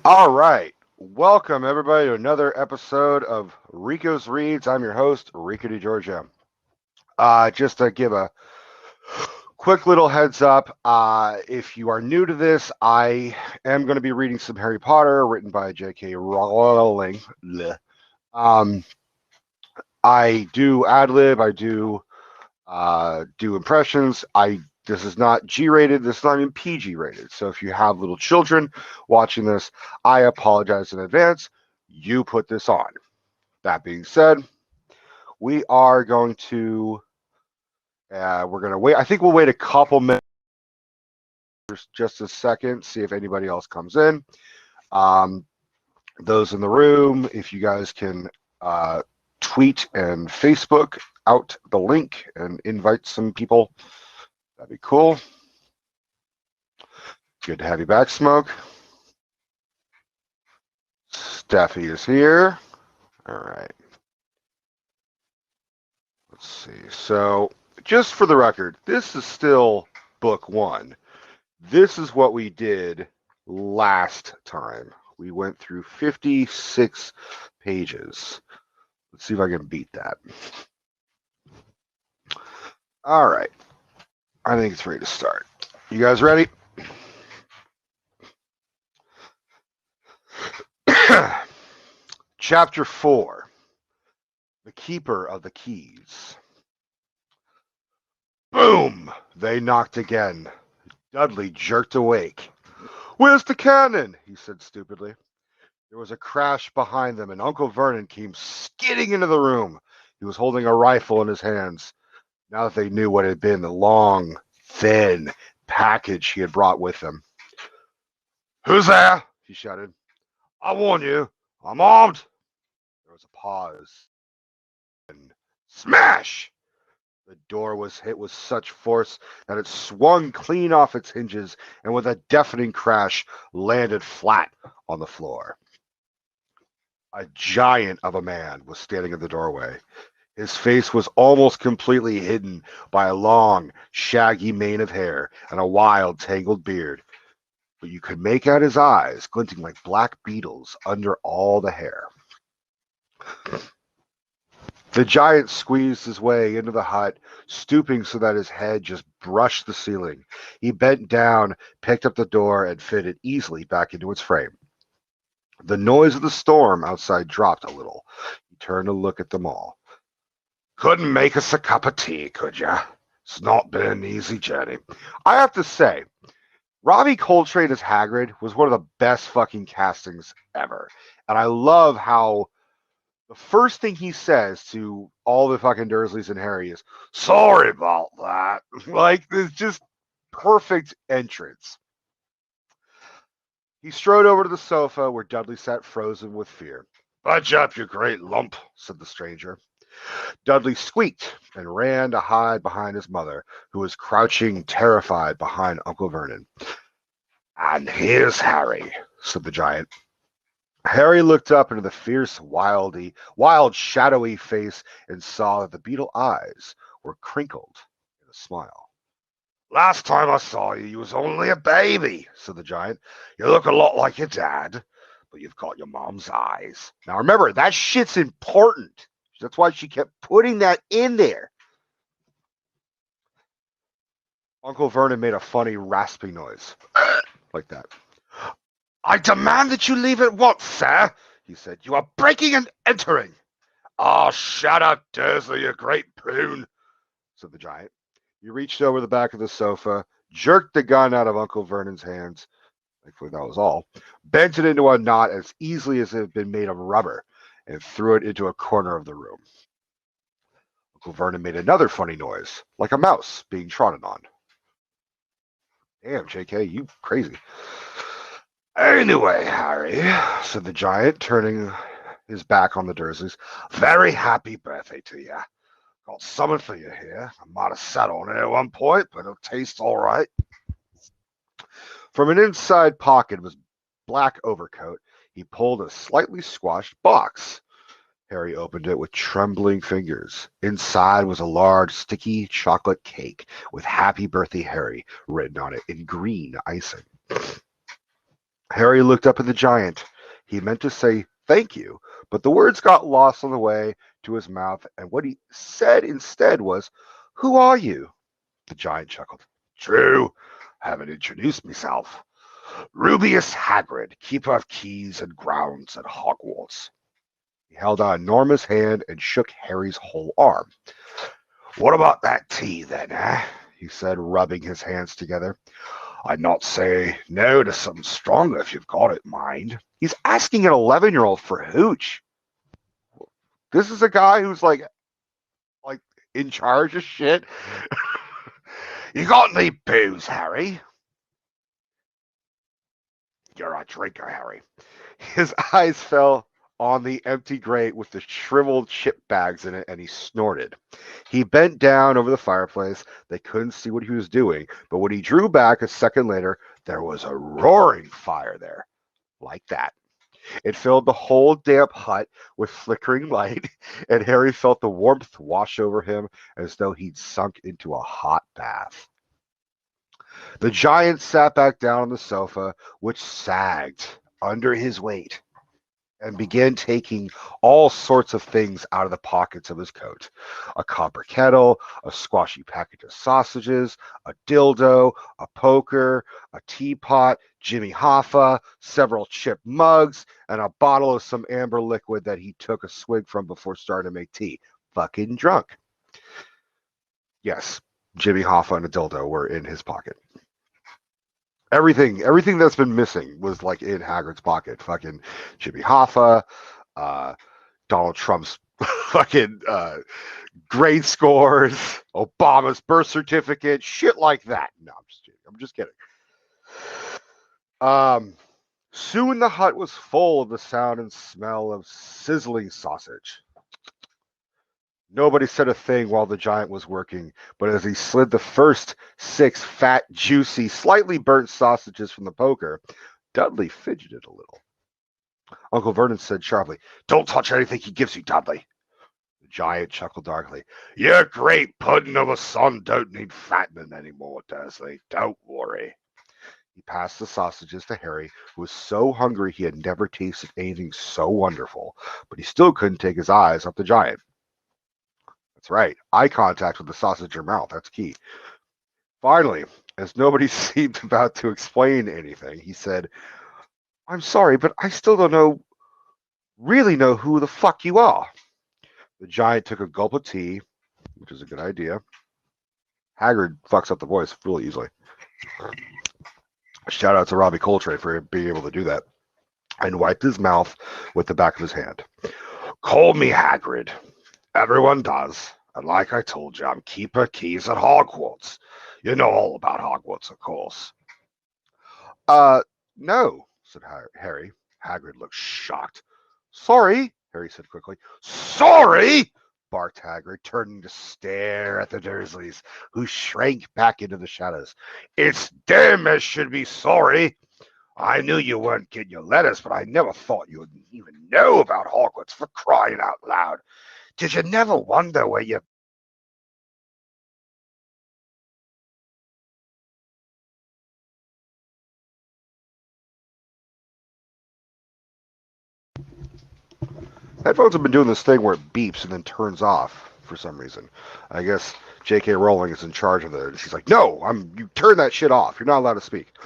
All right. Welcome, everybody, to another episode of Rico's Reads. I'm your host, Rico DeGiorgio. Just to give a quick little heads up, if you are new to this, I am going to be reading some Harry Potter written by J.K. Rowling. Bleh. Um, I do ad lib, I do impressions. This is not G rated. This is not even PG rated. So if you have little children watching this, I apologize in advance. You put this on. That being said, we are going to we're going to wait. I think we'll wait a couple minutes, just a second, see if anybody else comes in. Um, those in the room, if you guys can tweet and Facebook out the link and invite some people, that'd be cool. Good to have you back, Smoke. Steffi is here. All right. Let's see. So, just for the record, this is still book one. This is what we did last time. We went through 56 pages. Let's see if I can beat that. All right. I think it's ready to start. You guys ready? Chapter 4, The Keeper of the Keys. Boom! They knocked again. Dudley jerked awake. "Where's the cannon?" he said stupidly. There was a crash behind them, and Uncle Vernon came skidding into the room. He was holding a rifle in his hands. Now that they knew what had been the long, thin package he had brought with him. "Who's there?" he shouted. "I warn you, I'm armed." There was a pause. And smash! The door was hit with such force that it swung clean off its hinges and with a deafening crash landed flat on the floor. A giant of a man was standing in the doorway. His face was almost completely hidden by a long, shaggy mane of hair and a wild, tangled beard, but you could make out his eyes glinting like black beetles under all the hair. The giant squeezed his way into the hut, stooping so that his head just brushed the ceiling. He bent down, picked up the door, and fit it easily back into its frame. The noise of the storm outside dropped a little. He turned to look at them all. "Couldn't make us a cup of tea, could ya? It's not been an easy journey." I have to say, Robbie Coltrane as Hagrid was one of the best fucking castings ever. And I love how the first thing he says to all the fucking Dursleys and Harry is, "Sorry about that." Like, it's just perfect entrance. He strode over to the sofa where Dudley sat frozen with fear. "Budge up, you great lump," said the stranger. Dudley squeaked and ran to hide behind his mother, who was crouching terrified behind Uncle Vernon. "And here's Harry," said the giant. Harry looked up into the fierce, wild, shadowy face and saw that the beetle eyes were crinkled in a smile. "Last time I saw you, you was only a baby," said the giant. "You look a lot like your dad, but you've got your mom's eyes." Now remember, that shit's important. That's why she kept putting that in there. Uncle Vernon made a funny rasping noise, like that. "I demand that you leave at once, sir," he said. "You are breaking and entering." "Oh, shut up, Dursley, you great prune," said the giant. He reached over the back of the sofa, jerked the gun out of Uncle Vernon's hands. Thankfully, that was all. Bent it into a knot as easily as it had been made of rubber, and threw it into a corner of the room. Uncle Vernon made another funny noise, like a mouse being trodden on. "Damn, JK, you crazy." "Anyway, Harry," said the giant, turning his back on the Dursleys, "very happy birthday to you. Got something for you here. I might have sat on it at one point, but it'll taste all right." From an inside pocket of his black overcoat, he pulled a slightly squashed box. Harry opened it with trembling fingers. Inside was a large, sticky chocolate cake with "Happy Birthday, Harry" written on it in green icing. Harry looked up at the giant. He meant to say thank you, but the words got lost on the way to his mouth, and what he said instead was, "Who are you?" The giant chuckled. "True, haven't introduced myself. Rubius Hagrid, keeper of keys and grounds at Hogwarts." He held out an enormous hand and shook Harry's whole arm. "What about that tea, then, eh?" he said, rubbing his hands together. "I'd not say no to something stronger if you've got it, mind." He's asking an 11-year-old for hooch. This is a guy who's like in charge of shit. "You got any booze, Harry?" "You're a drinker, Harry." His eyes fell on the empty grate with the shriveled chip bags in it, and he snorted. He bent down over the fireplace. They couldn't see what he was doing, but when he drew back a second later, there was a roaring fire there. Like that. It filled the whole damp hut with flickering light, and Harry felt the warmth wash over him as though he'd sunk into a hot bath. The giant sat back down on the sofa, which sagged under his weight, and began taking all sorts of things out of the pockets of his coat. A copper kettle, a squashy package of sausages, a dildo, a poker, a teapot, Jimmy Hoffa, several chipped mugs, and a bottle of some amber liquid that he took a swig from before starting to make tea. Fucking drunk. Yes, Jimmy Hoffa and a dildo were in his pocket. Everything that's been missing was like in Hagrid's pocket. Fucking Jimmy Hoffa, Donald Trump's fucking grade scores, Obama's birth certificate, shit like that. No, I'm just kidding. Soon the hut was full of the sound and smell of sizzling sausage. Nobody said a thing while the giant was working, but as he slid the first 6 fat, juicy, slightly burnt sausages from the poker, Dudley fidgeted a little. Uncle Vernon said sharply, "Don't touch anything he gives you, Dudley." The giant chuckled darkly. "Your great pudding of a son don't need fattening anymore, Dursley. Don't worry." He passed the sausages to Harry, who was so hungry he had never tasted anything so wonderful, but he still couldn't take his eyes off the giant. That's right. Eye contact with the sausage in your mouth. That's key. Finally, as nobody seemed about to explain anything, he said, "I'm sorry, but I still don't really know who the fuck you are." The giant took a gulp of tea, which is a good idea. Hagrid fucks up the voice really easily. Shout out to Robbie Coltrane for being able to do that. And wiped his mouth with the back of his hand. "Call me Hagrid. Everyone does. And like I told you, I'm keeper keys at Hogwarts. You know all about Hogwarts, of course." No," said Harry. Hagrid looked shocked. "Sorry," Harry said quickly. "Sorry?" barked Hagrid, turning to stare at the Dursleys, who shrank back into the shadows. "It's them as should be sorry. I knew you weren't getting your letters, but I never thought you would even know about Hogwarts, for crying out loud. Did you never wonder where you..." Headphones have been doing this thing where it beeps and then turns off for some reason. I guess J.K. Rowling is in charge of it. And she's like, "No, you turn that shit off. You're not allowed to speak."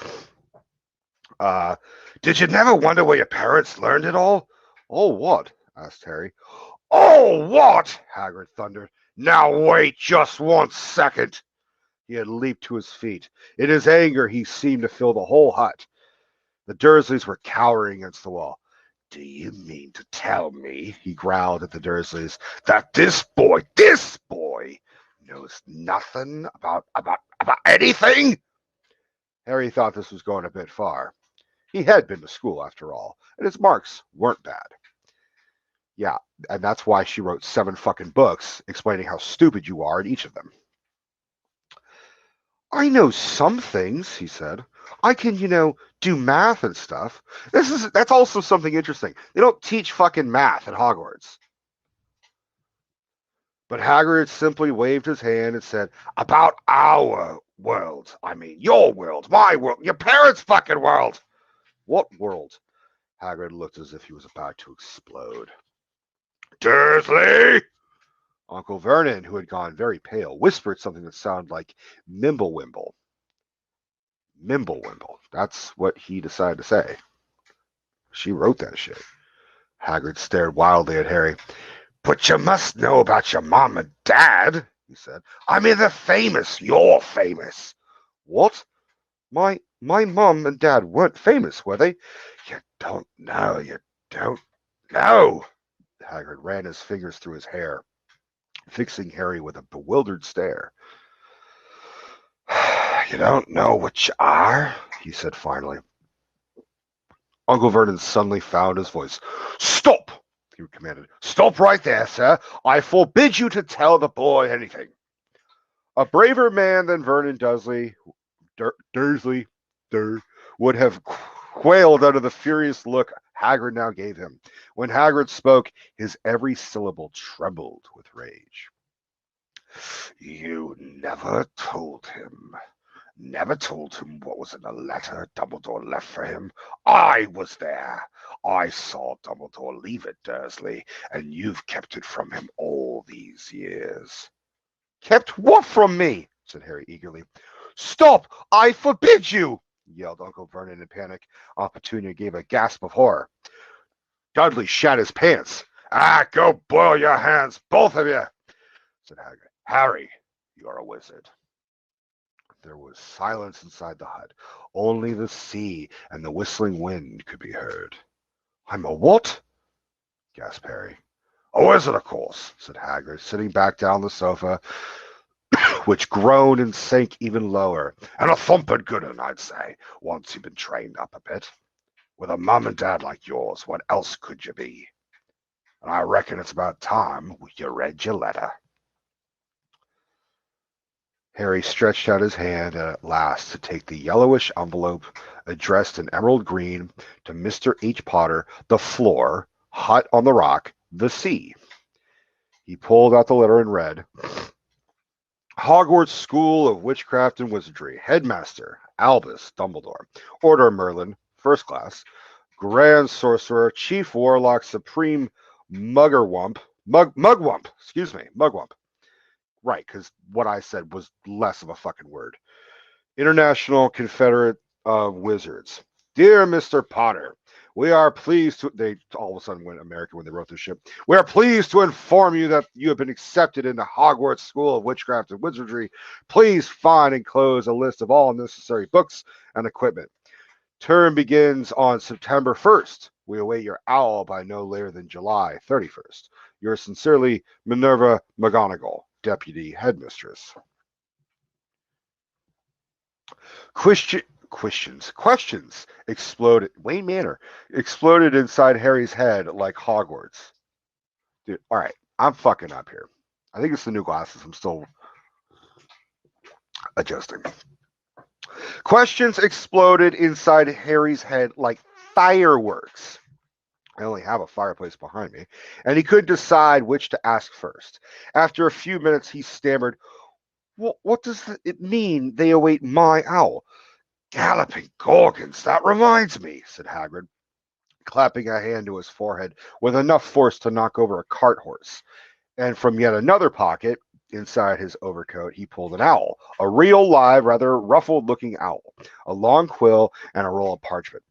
Did you never wonder where your parents learned it all?" "Oh, what?" asked Harry. "Oh, what?" Hagrid thundered. "Now wait just 1 second." He had leaped to his feet. In his anger, he seemed to fill the whole hut. The Dursleys were cowering against the wall. "Do you mean to tell me," he growled at the Dursleys, "that this boy knows nothing about anything?" Harry thought this was going a bit far. He had been to school, after all, and his marks weren't bad. Yeah, and that's why she wrote 7 fucking books explaining how stupid you are in each of them. "I know some things," he said. "I can, do math and stuff. That's also something interesting. They don't teach fucking math at Hogwarts." But Hagrid simply waved his hand and said, "About our world. I mean, your world, my world, your parents' fucking world." What world? Hagrid looked as if he was about to explode. Dursley! Uncle Vernon, who had gone very pale, whispered something that sounded like Mimblewimble. Mimblewimble. That's what he decided to say. She wrote that shit. Hagrid stared wildly at Harry. But you must know about your mom and dad, he said. I mean, they're famous. You're famous. What? My mom and dad weren't famous, were they? You don't know. You don't know. Hagrid ran his fingers through his hair, fixing Harry with a bewildered stare. You don't know what you are, he said finally. Uncle Vernon suddenly found his voice. Stop, he commanded. Stop right there, sir. I forbid you to tell the boy anything. A braver man than Vernon Dursley would have quailed under the furious look Hagrid now gave him. When Hagrid spoke, his every syllable trembled with rage. You never told him what was in the letter Dumbledore left for him. I was there. I saw Dumbledore leave it, Dursley, and you've kept it from him all these years. Kept what from me? Said Harry eagerly. Stop! I forbid you! Yelled Uncle Vernon in panic. Aunt Petunia gave a gasp of horror. Dudley shat his pants. Go boil your hands, both of you, said Hagrid. Harry, you're a wizard. There was silence inside the hut. Only the sea and the whistling wind could be heard. I'm a what? Gasped Harry. A wizard, of course, said Hagrid, sitting back down on the sofa, which groaned and sank even lower. And a thumping good un, I'd say, once you've been trained up a bit. With a mum and dad like yours, what else could you be? And I reckon it's about time you read your letter. Harry stretched out his hand at last to take the yellowish envelope addressed in emerald green to Mr. H. Potter, the floor, hut on the rock, the sea. He pulled out the letter and read, Hogwarts School of Witchcraft and Wizardry, Headmaster, Albus Dumbledore, Order Merlin, First Class, Grand Sorcerer, Chief Warlock, Supreme Mugwump. Right, because what I said was less of a fucking word. International Confederate of Wizards. Dear Mr. Potter, we are pleased to... They all of a sudden went American when they wrote this shit. We are pleased to inform you that you have been accepted into Hogwarts School of Witchcraft and Wizardry. Please find and close a list of all necessary books and equipment. Term begins on September 1st. We await your owl by no later than July 31st. Yours sincerely, Minerva McGonagall, Deputy Headmistress. Questions exploded. Wayne Manor exploded inside Harry's head like Hogwarts. Dude, all right, I'm fucking up here. I think it's the new glasses. I'm still adjusting. Questions exploded inside Harry's head like fireworks. I only have a fireplace behind me, and he couldn't decide which to ask first. After a few minutes, he stammered, what does it mean they await my owl? Galloping Gorgons, that reminds me, said Hagrid, clapping a hand to his forehead with enough force to knock over a cart horse. And from yet another pocket, inside his overcoat, he pulled an owl, a real, live, rather ruffled-looking owl, a long quill, and a roll of parchment.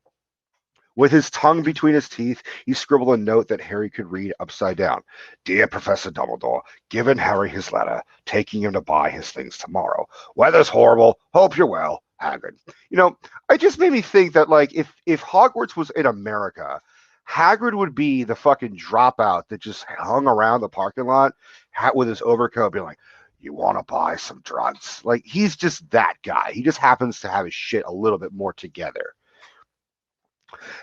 With his tongue between his teeth, he scribbled a note that Harry could read upside down. Dear Professor Dumbledore, given Harry his letter, taking him to buy his things tomorrow. Weather's horrible. Hope you're well, Hagrid. You know, it just made me think that, like, if Hogwarts was in America, Hagrid would be the fucking dropout that just hung around the parking lot with his overcoat being like, you want to buy some drugs? Like, he's just that guy. He just happens to have his shit a little bit more together.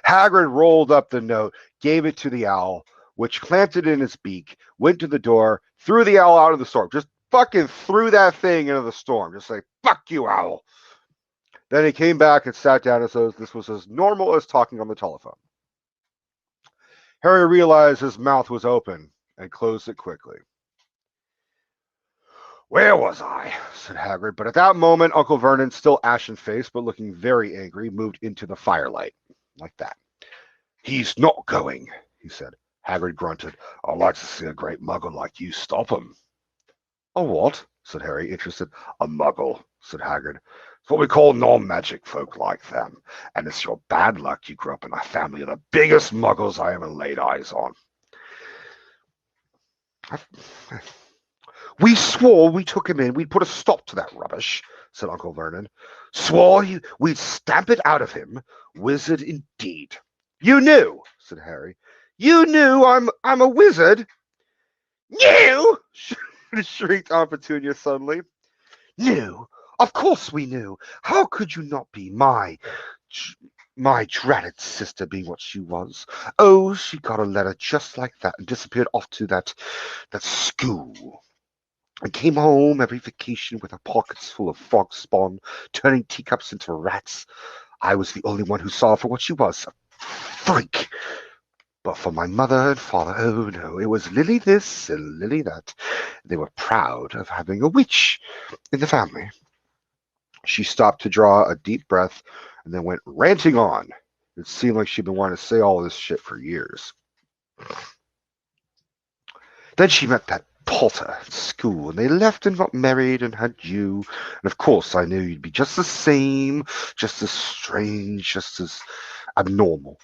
Hagrid rolled up the note, gave it to the owl, which clamped it in its beak, went to the door, threw the owl out of the storm. Just fucking threw that thing into the storm. Just like, fuck you, owl. Then he came back and sat down as though this was as normal as talking on the telephone. Harry realized his mouth was open and closed it quickly. Where was I? Said Hagrid, but at that moment, Uncle Vernon, still ashen-faced but looking very angry, moved into the firelight. like that. "He's not going," he said. Hagrid grunted. "I'd like to see a great muggle like you stop him." "A what?" said Harry, interested. "A muggle," said Hagrid. "It's what we call non-magic folk like them. And it's your bad luck you grew up in a family of the biggest muggles I ever laid eyes on." "We swore we took him in. We'd put a stop to that rubbish," said Uncle Vernon. "Swore we'd stamp it out of him. Wizard indeed." "You knew," said Harry. "You knew I'm a wizard." "Knew!" shrieked Aunt Petunia suddenly. "Knew? Of course we knew. How could you not be my dratted sister being what she was? Oh, she got a letter just like that and disappeared off to that school. And came home every vacation with her pockets full of frog spawn, turning teacups into rats. I was the only one who saw her for what she was, a freak. But for my mother and father, oh no, it was Lily this and Lily that. They were proud of having a witch in the family." She stopped to draw a deep breath and then went ranting on. It seemed like she'd been wanting to say all this shit for years. "Then she met that Potter at school, and they left and got married and had you. And of course I knew you'd be just the same, just as strange, just as abnormal.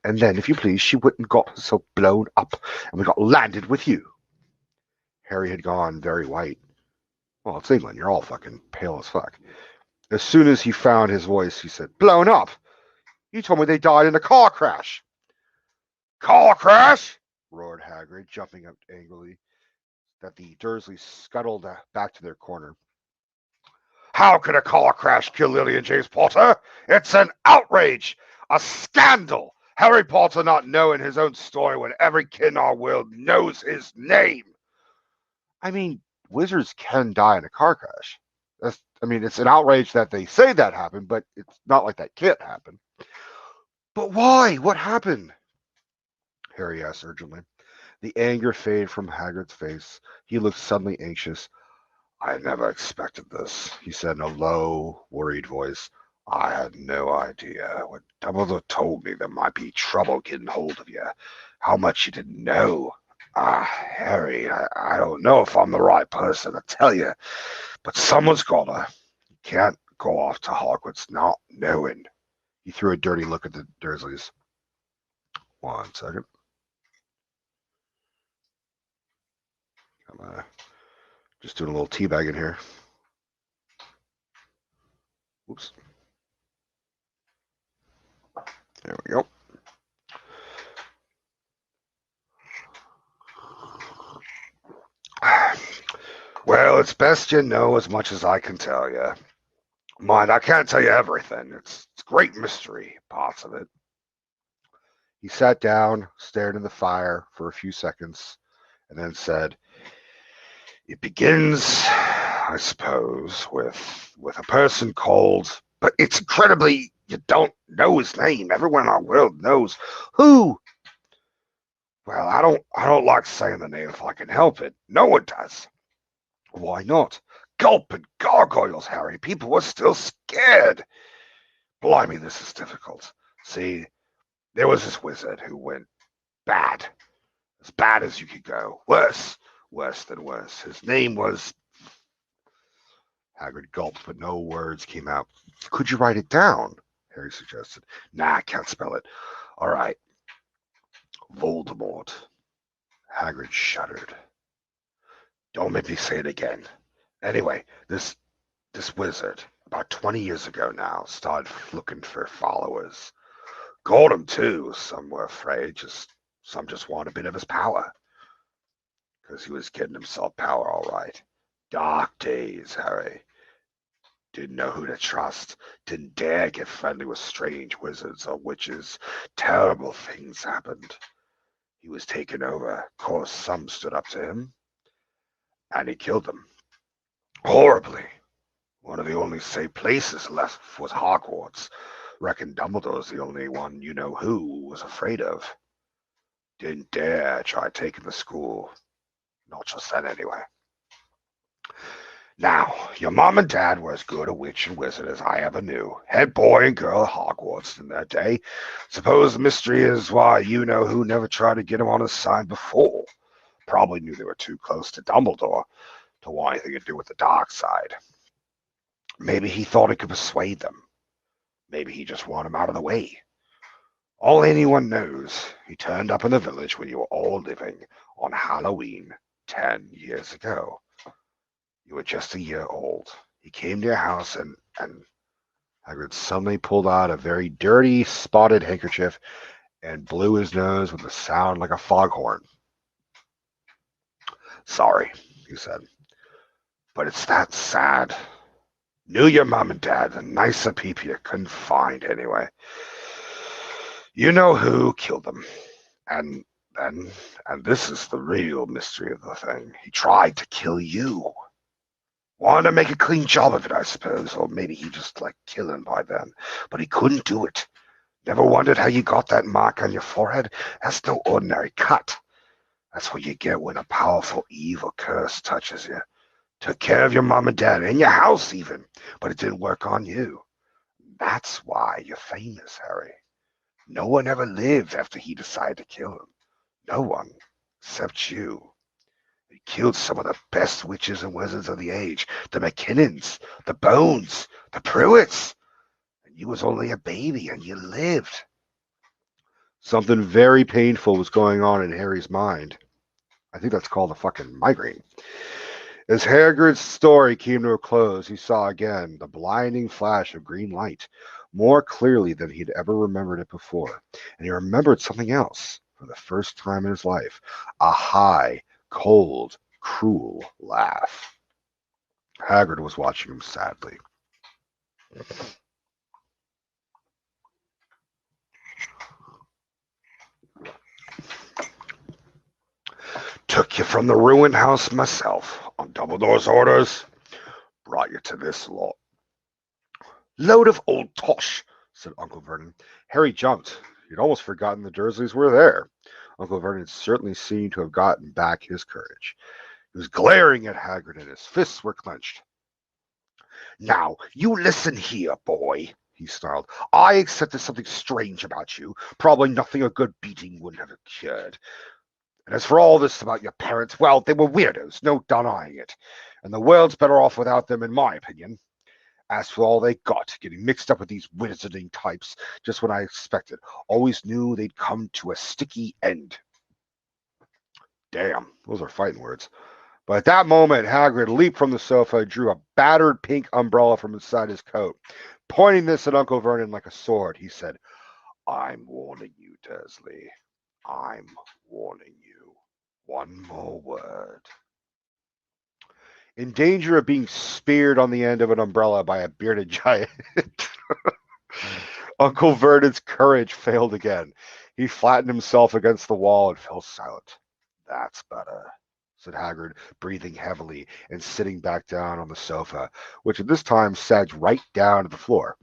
And then, if you please, she went and got herself blown up, and we got landed with you." Harry had gone very white. Well, it's England. You're all fucking pale as fuck. As soon as he found his voice, he said, "Blown up? You told me they died in a car crash." "Car crash?" roared Hagrid, jumping up angrily, that the Dursleys scuttled back to their corner. "How could a car crash kill Lily and James Potter? It's an outrage! A scandal! Harry Potter not knowing his own story when every kid in our world knows his name." "I mean, wizards can die in a car crash. It's an outrage that they say that happened, but it's not like that can't happen." "But why? What happened?" Harry asked urgently. The anger faded from Hagrid's face. He looked suddenly anxious. "I never expected this," he said in a low, worried voice. "I had no idea. When Dumbledore told me there might be trouble getting hold of you, how much you didn't know. Harry, I don't know if I'm the right person to tell you, but someone's gotta. You can't go off to Hogwarts not knowing." He threw a dirty look at the Dursleys. One second. I'm just doing a little teabagging here. Oops. There we go. "Well, it's best you know as much as I can tell you. Mind, I can't tell you everything. It's great mystery, parts of it." He sat down, stared in the fire for a few seconds, and then said, "It begins, I suppose, with a person called, but it's incredibly you don't know his name. Everyone in our world knows." "Who?" "Well, I don't like saying the name if I can help it. No one does." "Why not?" "Gulp and gargoyles, Harry. People were still scared." "Blimey, this is difficult. See, there was this wizard who went bad. As bad as you could go. Worse than worse. His name was..." Hagrid gulped, but no words came out. "Could you write it down?" Harry suggested. "Nah, I can't spell it." "All right. Voldemort." Hagrid shuddered. "Don't make me say it again. Anyway, this wizard, about 20 years ago now, started looking for followers. Got him too. Some were afraid, some just wanted a bit of his power. Because he was getting himself power all right. Dark days, Harry. Didn't know who to trust. Didn't dare get friendly with strange wizards or witches. Terrible things happened. He was taken over. Of course, some stood up to him. And he killed them. Horribly. One of the only safe places left was Hogwarts. Reckon Dumbledore's the only one you know who was afraid of. Didn't dare try taking the school. Not just then, anyway. Now, your mom and dad were as good a witch and wizard as I ever knew. Head boy and girl at Hogwarts in their day. Suppose the mystery is why you know who never tried to get him on his side before. Probably knew they were too close to Dumbledore to want anything to do with the dark side. Maybe he thought he could persuade them. Maybe he just wanted him out of the way. All anyone knows, he turned up in the village when you were all living on Halloween 10 years ago. You were just a year old. He came to your house and Hagrid suddenly pulled out a very dirty, spotted handkerchief and blew his nose with a sound like a foghorn. Sorry, he said, but it's that sad. Knew your mom and dad, the nicer people you couldn't find anyway. You know who killed them. And this is the real mystery of the thing. He tried to kill you. Wanted to make a clean job of it, I suppose, or maybe he just liked killing by then. But he couldn't do it. Never wondered how you got that mark on your forehead? That's no ordinary cut. That's what you get when a powerful evil curse touches you. Took care of your mom and dad, and your house even, but it didn't work on you. That's why you're famous, Harry. No one ever lived after he decided to kill him. No one, except you. He killed some of the best witches and wizards of the age. The McKinnons, the Bones, the Pruitts. And you was only a baby, and you lived. Something very painful was going on in Harry's mind. I think that's called a fucking migraine. As Hagrid's story came to a close, he saw again the blinding flash of green light, more clearly than he'd ever remembered it before. And he remembered something else for the first time in his life, a high, cold, cruel laugh. Hagrid was watching him sadly. Took you from the ruined house myself, on Dumbledore's orders, brought you to this lot. Load of old tosh, said Uncle Vernon. Harry jumped. He'd almost forgotten the Dursleys were there. Uncle Vernon certainly seemed to have gotten back his courage. He was glaring at Hagrid, and his fists were clenched. Now, you listen here, boy, he snarled. I accept there's something strange about you. Probably nothing a good beating wouldn't have cured. And as for all this about your parents, well, they were weirdos, no denying it. And the world's better off without them, in my opinion. As for all they got, getting mixed up with these wizarding types, just when I expected. Always knew they'd come to a sticky end. Damn, those are fighting words. But at that moment, Hagrid leaped from the sofa and drew a battered pink umbrella from inside his coat. Pointing this at Uncle Vernon like a sword, he said, I'm warning you, Dursley. I'm warning you. One more word. In danger of being speared on the end of an umbrella by a bearded giant. Uncle Vernon's courage failed again. He flattened himself against the wall and fell silent. That's better, said Hagrid, breathing heavily and sitting back down on the sofa, which at this time sagged right down to the floor.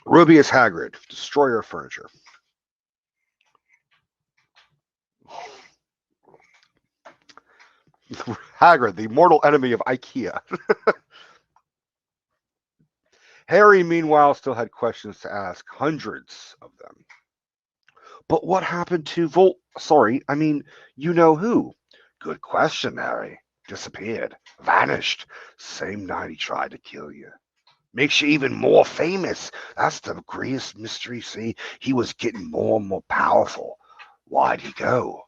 Rubius Hagrid, destroyer of furniture. Hagrid, the mortal enemy of IKEA. Harry, meanwhile, still had questions to ask, hundreds of them. But what happened to you know who? Good question, Harry. Disappeared. Vanished. Same night he tried to kill you. Makes you even more famous. That's the greatest mystery, see? He was getting more and more powerful. Why'd he go?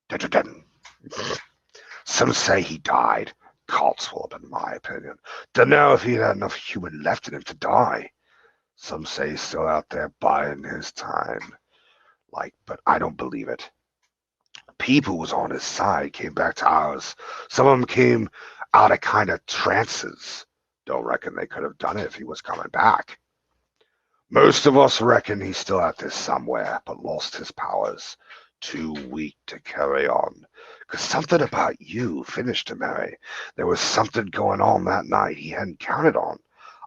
Dun-dun-dun. Some say he died. Cotswold, in my opinion. Dunno if he had enough human left in him to die. Some say he's still out there biding his time. But I don't believe it. People was on his side came back to ours. Some of them came out of kind of trances. Don't reckon they could have done it if he was coming back. Most of us reckon he's still out there somewhere, but lost his powers. Too weak to carry on. 'Cause something about you finished him, Harry. There was something going on that night he hadn't counted on.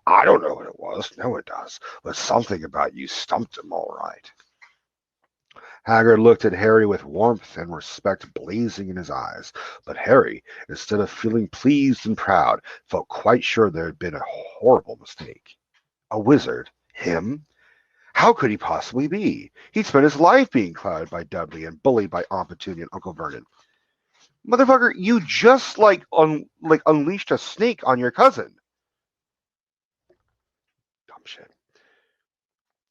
I don't know what it was, no one does, but something about you stumped him all right. Hagrid looked at Harry with warmth and respect blazing in his eyes. But Harry, instead of feeling pleased and proud, felt quite sure there had been a horrible mistake. A wizard? Him? How could he possibly be? He'd spent his life being clouded by Dudley and bullied by Aunt Petunia and Uncle Vernon. Motherfucker, you just unleashed a snake on your cousin. Dumb shit.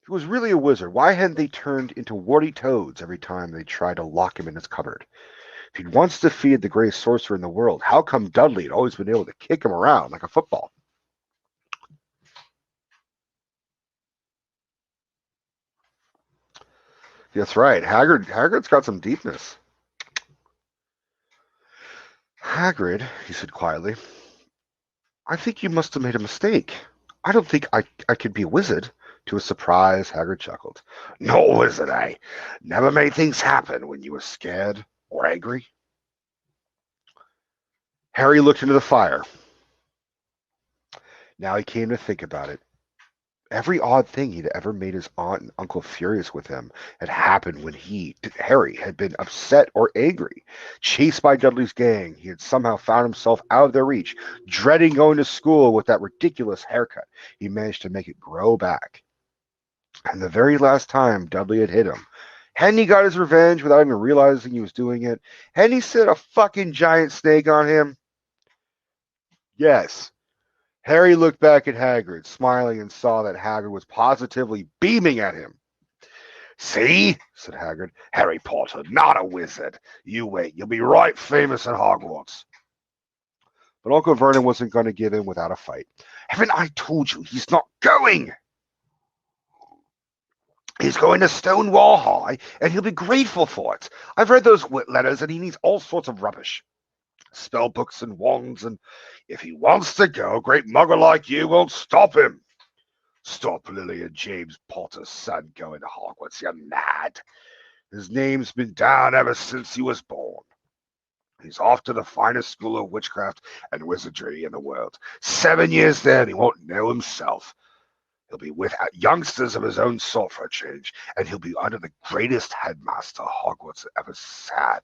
If he was really a wizard, why hadn't they turned into warty toads every time they tried to lock him in his cupboard? If he'd once defeated the greatest sorcerer in the world, how come Dudley had always been able to kick him around like a football? That's right. Hagrid's got some deepness. Hagrid, he said quietly, I think you must have made a mistake. I don't think I could be a wizard. To his surprise, Hagrid chuckled. No wizard, eh? Never made things happen when you were scared or angry? Harry looked into the fire. Now he came to think about it. Every odd thing he'd ever made his aunt and uncle furious with him had happened when Harry, had been upset or angry. Chased by Dudley's gang, he had somehow found himself out of their reach, dreading going to school with that ridiculous haircut. He managed to make it grow back. And the very last time Dudley had hit him, hadn't he got his revenge without even realizing he was doing it? Hadn't he set a fucking giant snake on him? Yes. Harry looked back at Hagrid, smiling, and saw that Hagrid was positively beaming at him. See, said Hagrid, Harry Potter, not a wizard. You wait, you'll be right famous at Hogwarts. But Uncle Vernon wasn't going to give in without a fight. Haven't I told you he's not going? He's going to Stonewall High, and he'll be grateful for it. I've read those letters, and he needs all sorts of rubbish. Spell books and wands, and if he wants to go, a great mugger like you won't stop him. Stop Lily and James Potter's son going to Hogwarts, you're mad. His name's been down ever since he was born. He's off to the finest school of witchcraft and wizardry in the world. 7 years there, and he won't know himself. He'll be with youngsters of his own sort for a change, and he'll be under the greatest headmaster Hogwarts ever had.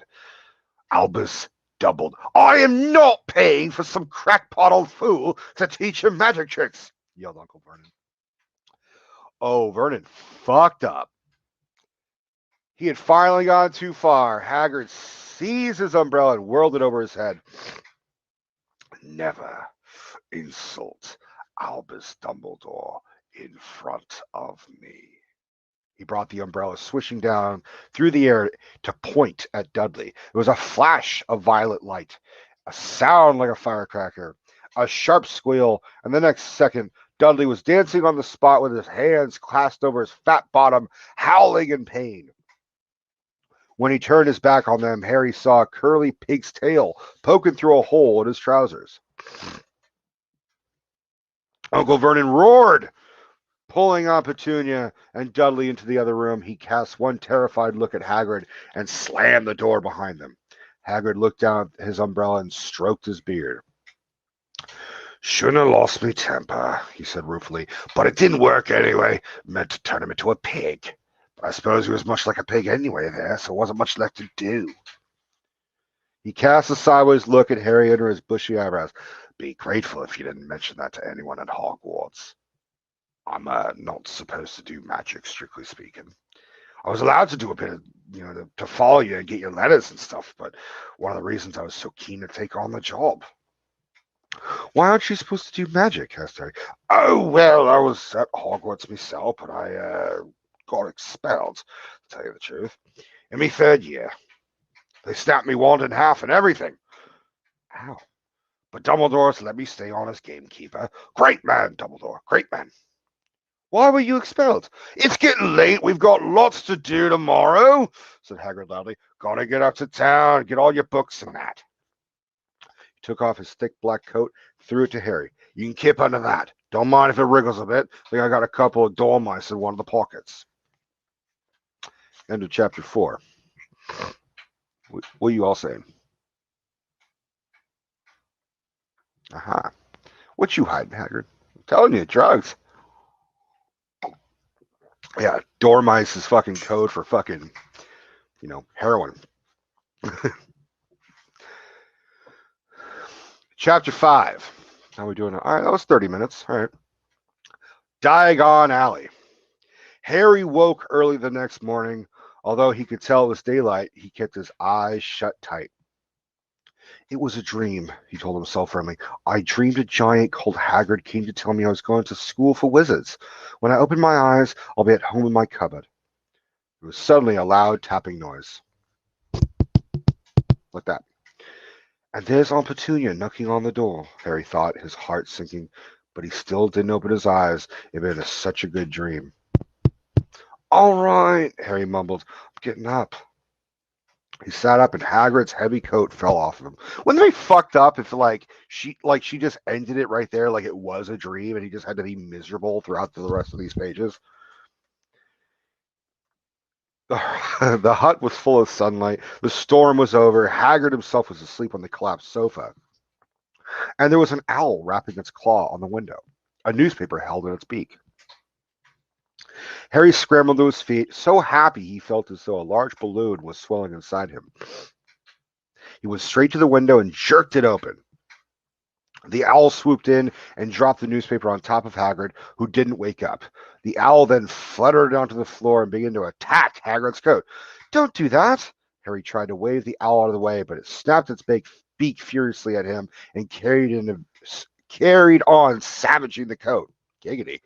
Albus doubled. I am not paying for some crackpot old fool to teach him magic tricks, yelled Uncle Vernon. Oh, Vernon fucked up. He had finally gone too far. Hagrid seized his umbrella and whirled it over his head. Never insult Albus Dumbledore in front of me. He brought the umbrella swishing down through the air to point at Dudley. There was a flash of violet light, a sound like a firecracker, a sharp squeal, and the next second, Dudley was dancing on the spot with his hands clasped over his fat bottom, howling in pain. When he turned his back on them, Harry saw a curly pig's tail poking through a hole in his trousers. Uncle Vernon roared. Pulling Aunt Petunia and Dudley into the other room, he cast one terrified look at Hagrid and slammed the door behind them. Hagrid looked down at his umbrella and stroked his beard. Shouldn't have lost me temper, he said ruefully, but it didn't work anyway. Meant to turn him into a pig. But I suppose he was much like a pig anyway there, so wasn't much left to do. He cast a sideways look at Harry under his bushy eyebrows. Be grateful if you didn't mention that to anyone at Hogwarts. I'm not supposed to do magic, strictly speaking. I was allowed to do a bit of, to follow you and get your letters and stuff, but one of the reasons I was so keen to take on the job. Why aren't you supposed to do magic? Asked Harry. Oh, well, I was at Hogwarts myself, but I got expelled, to tell you the truth. In my third year. They snapped me wand in half and everything. Ow. But Dumbledore's let me stay on as gamekeeper. Great man, Dumbledore, great man. Why were you expelled? It's getting late. We've got lots to do tomorrow, said Hagrid loudly. Gotta get up to town, get all your books and that. He took off his thick black coat, threw it to Harry. You can keep under that. Don't mind if it wriggles a bit. I think I got a couple of dormice in one of the pockets. End of chapter 4. What are you all saying? Aha. What you hiding, Hagrid? I'm telling you, drugs. Yeah, dormice is fucking code for fucking heroin. Chapter 5. How are we doing? All right, that was 30 minutes. All right. Diagon Alley. Harry woke early the next morning. Although he could tell it was daylight, he kept his eyes shut tight. It was a dream, he told himself firmly. I dreamed a giant called Hagrid came to tell me I was going to school for wizards. When I open my eyes, I'll be at home in my cupboard. It was suddenly a loud tapping noise. Like that. And there's Aunt Petunia knocking on the door, Harry thought, his heart sinking, but he still didn't open his eyes. It had been such a good dream. All right, Harry mumbled. I'm getting up. He sat up and Hagrid's heavy coat fell off of him. Wouldn't they be fucked up if she just ended it right there like it was a dream and he just had to be miserable throughout the rest of these pages? The hut was full of sunlight. The storm was over. Hagrid himself was asleep on the collapsed sofa. And there was an owl wrapping its claw on the window, a newspaper held in its beak. Harry scrambled to his feet, so happy he felt as though a large balloon was swelling inside him. He went straight to the window and jerked it open. The owl swooped in and dropped the newspaper on top of Hagrid, who didn't wake up. The owl then fluttered onto the floor and began to attack Hagrid's coat. Don't do that! Harry tried to wave the owl out of the way, but it snapped its beak furiously at him and carried on savaging the coat. Giggity.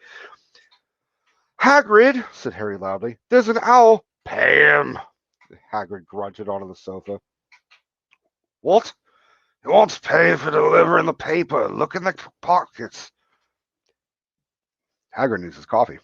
Hagrid, said Harry loudly, there's an owl. Pay him, Hagrid grunted onto the sofa. What? He wants pay for delivering the paper. Look in the pockets. Hagrid needs his coffee.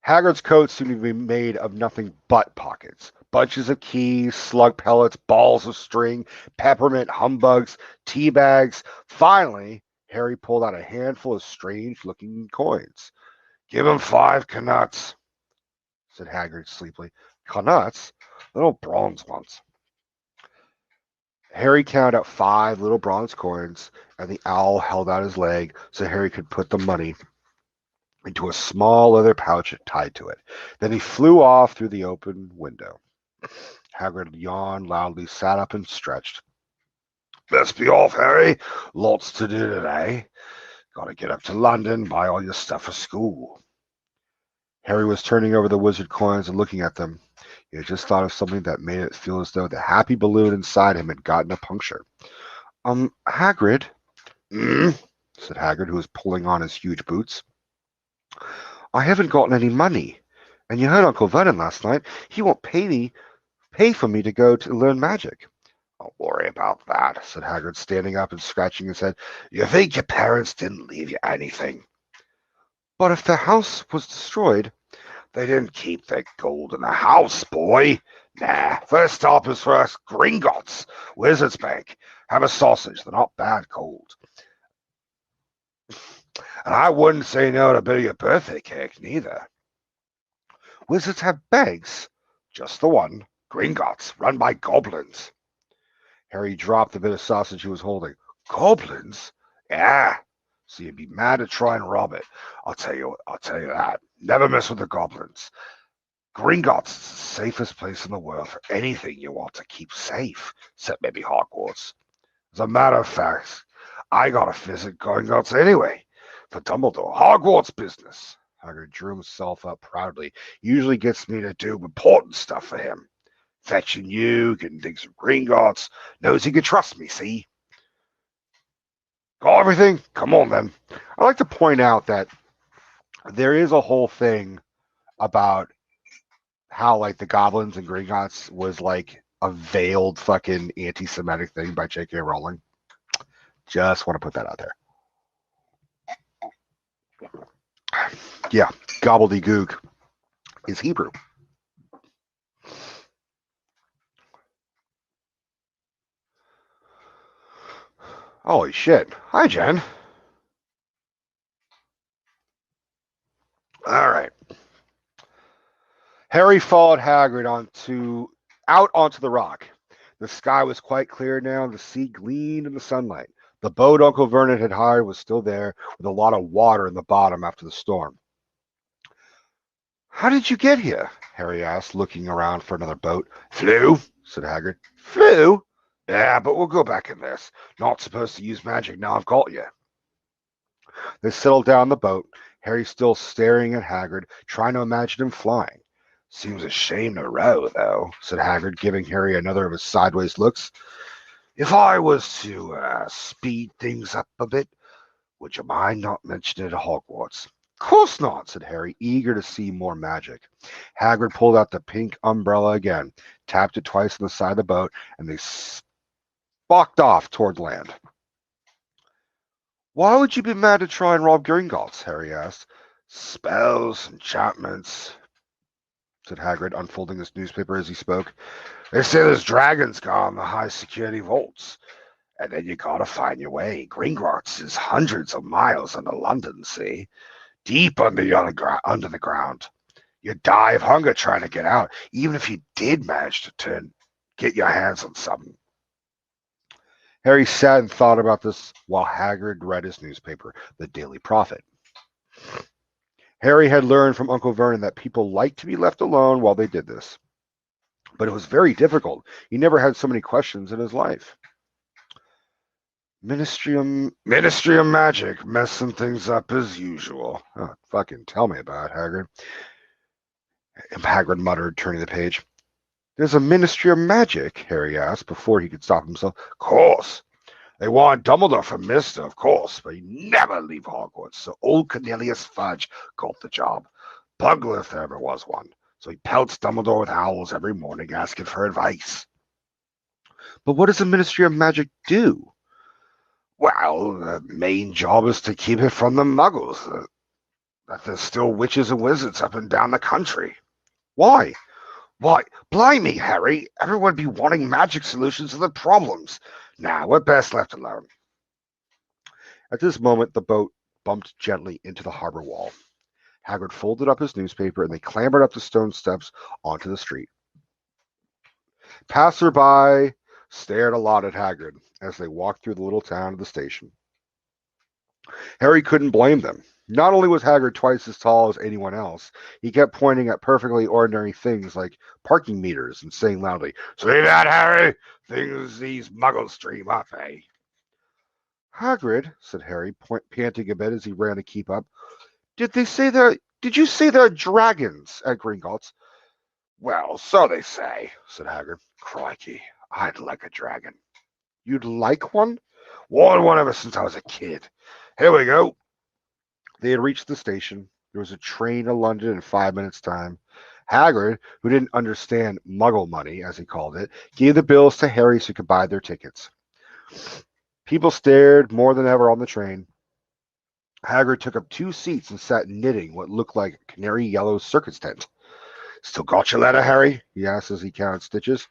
Hagrid's coat seemed to be made of nothing but pockets. Bunches of keys, slug pellets, balls of string, peppermint humbugs, tea bags. Finally, Harry pulled out a handful of strange-looking coins. Give him 5 knuts, said Hagrid sleepily. Knuts? Little bronze ones. Harry counted out 5 little bronze coins, and the owl held out his leg so Harry could put the money into a small leather pouch tied to it. Then he flew off through the open window. Hagrid yawned loudly, sat up, and stretched. Best be off, Harry. Lots to do today. Gotta get up to London, buy all your stuff for school. Harry was turning over the wizard coins and looking at them. He had just thought of something that made it feel as though the happy balloon inside him had gotten a puncture. Hagrid, said Hagrid, who was pulling on his huge boots. I haven't gotten any money. And you heard Uncle Vernon last night. He won't pay for me to go to learn magic. Don't worry about that, said Hagrid, standing up and scratching his head. You think your parents didn't leave you anything? But if the house was destroyed... They didn't keep their gold in the house, boy. Nah, first stop is for us Gringotts, Wizard's Bank. Have a sausage, they're not bad cold. And I wouldn't say no to a bit of your birthday cake, neither. Wizards have banks. Just the one. Gringotts, run by goblins. Harry dropped the bit of sausage he was holding. Goblins? Yeah. So you'd be mad to try and rob it. I'll tell you that. Never mess with the goblins. Gringotts is the safest place in the world for anything you want to keep safe, except maybe Hogwarts. As a matter of fact, I gotta visit Gringotts anyway. For Dumbledore, Hogwarts business. Hagrid drew himself up proudly. Usually gets me to do important stuff for him. Fetching you, getting things from Gringotts. Knows he can trust me, see? Got everything? Come on, then. I'd like to point out that there is a whole thing about how, like, the goblins and Gringotts was, like, a veiled fucking anti-Semitic thing by J.K. Rowling. Just want to put that out there. Yeah, gobbledygook is Hebrew. Holy shit. Hi, Jen. All right. Harry followed Hagrid out onto the rock. The sky was quite clear now, and the sea gleamed in the sunlight. The boat Uncle Vernon had hired was still there, with a lot of water in the bottom after the storm. How did you get here? Harry asked, looking around for another boat. Flu? Said Hagrid. Flu? Yeah, but we'll go back in this. Not supposed to use magic now I've got you. They settled down the boat, Harry still staring at Hagrid, trying to imagine him flying. Seems a shame to row, though, said Hagrid, giving Harry another of his sideways looks. If I was to speed things up a bit, would you mind not mentioning it at Hogwarts? Of course not, said Harry, eager to see more magic. Hagrid pulled out the pink umbrella again, tapped it twice on the side of the boat, and they stalked off toward land. Why would you be mad to try and rob Gringotts? Harry asked. Spells, enchantments, said Hagrid, unfolding his newspaper as he spoke. They say there's dragons guarding the high-security vaults. And then you gotta find your way. Gringotts is hundreds of miles under London, see? Deep under the ground. You'd die of hunger trying to get out, even if you did manage to get your hands on something. Harry sat and thought about this while Hagrid read his newspaper, the Daily Prophet. Harry had learned from Uncle Vernon that people liked to be left alone while they did this. But it was very difficult. He never had so many questions in his life. Ministry of Magic, messing things up as usual. Oh, fucking tell me about it, Hagrid. Hagrid muttered, turning the page. There's a Ministry of Magic? Harry asked before he could stop himself. Of course. They want Dumbledore for Mister, of course, but he'd never leave Hogwarts, so old Cornelius Fudge got the job. Bugler if there ever was one. So he pelts Dumbledore with owls every morning, asking for advice. But what does the Ministry of Magic do? Well, the main job is to keep it from the muggles. That there's still witches and wizards up and down the country. Why? Why, blimey, Harry, everyone be wanting magic solutions to the problems. Now, we're best left alone. At this moment, the boat bumped gently into the harbor wall. Hagrid folded up his newspaper, and they clambered up the stone steps onto the street. Passerby stared a lot at Hagrid as they walked through the little town to the station. Harry couldn't blame them. Not only was Hagrid twice as tall as anyone else, he kept pointing at perfectly ordinary things like parking meters and saying loudly, See that, Harry? Things these muggles dream up, eh? Hagrid, said Harry, panting a bit as he ran to keep up. Did you say there are dragons at Gringotts? Well, so they say, said Hagrid. Crikey, I'd like a dragon. You'd like one? Wanted one ever since I was a kid. Here we go. They had reached the station. There was a train to London in 5 minutes' time. Hagrid, who didn't understand muggle money, as he called it, gave the bills to Harry so he could buy their tickets. People stared more than ever on the train. Hagrid took up 2 seats and sat knitting what looked like a canary yellow circus tent. Still got your letter, Harry? He asked as he counted stitches.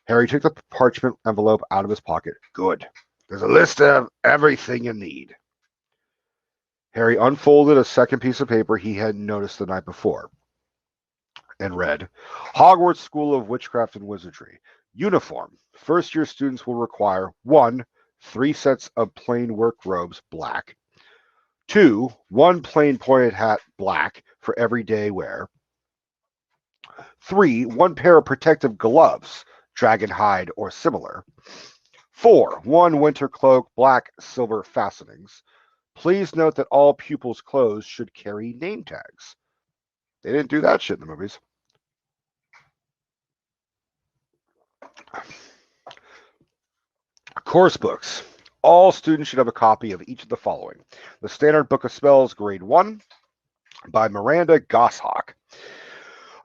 Harry took the parchment envelope out of his pocket. Good. There's a list of everything you need. Harry unfolded a second piece of paper he hadn't noticed the night before and read, Hogwarts School of Witchcraft and Wizardry. Uniform. First-year students will require 1. 3 sets of plain work robes, black. 2. 1 plain pointed hat, black, for everyday wear. 3. 1 pair of protective gloves, dragon hide or similar. 4. 1 winter cloak, black, silver fastenings. Please note that all pupils' clothes should carry name tags. They didn't do that shit in the movies. Course books. All students should have a copy of each of the following. The Standard Book of Spells, Grade 1, by Miranda Goshawk.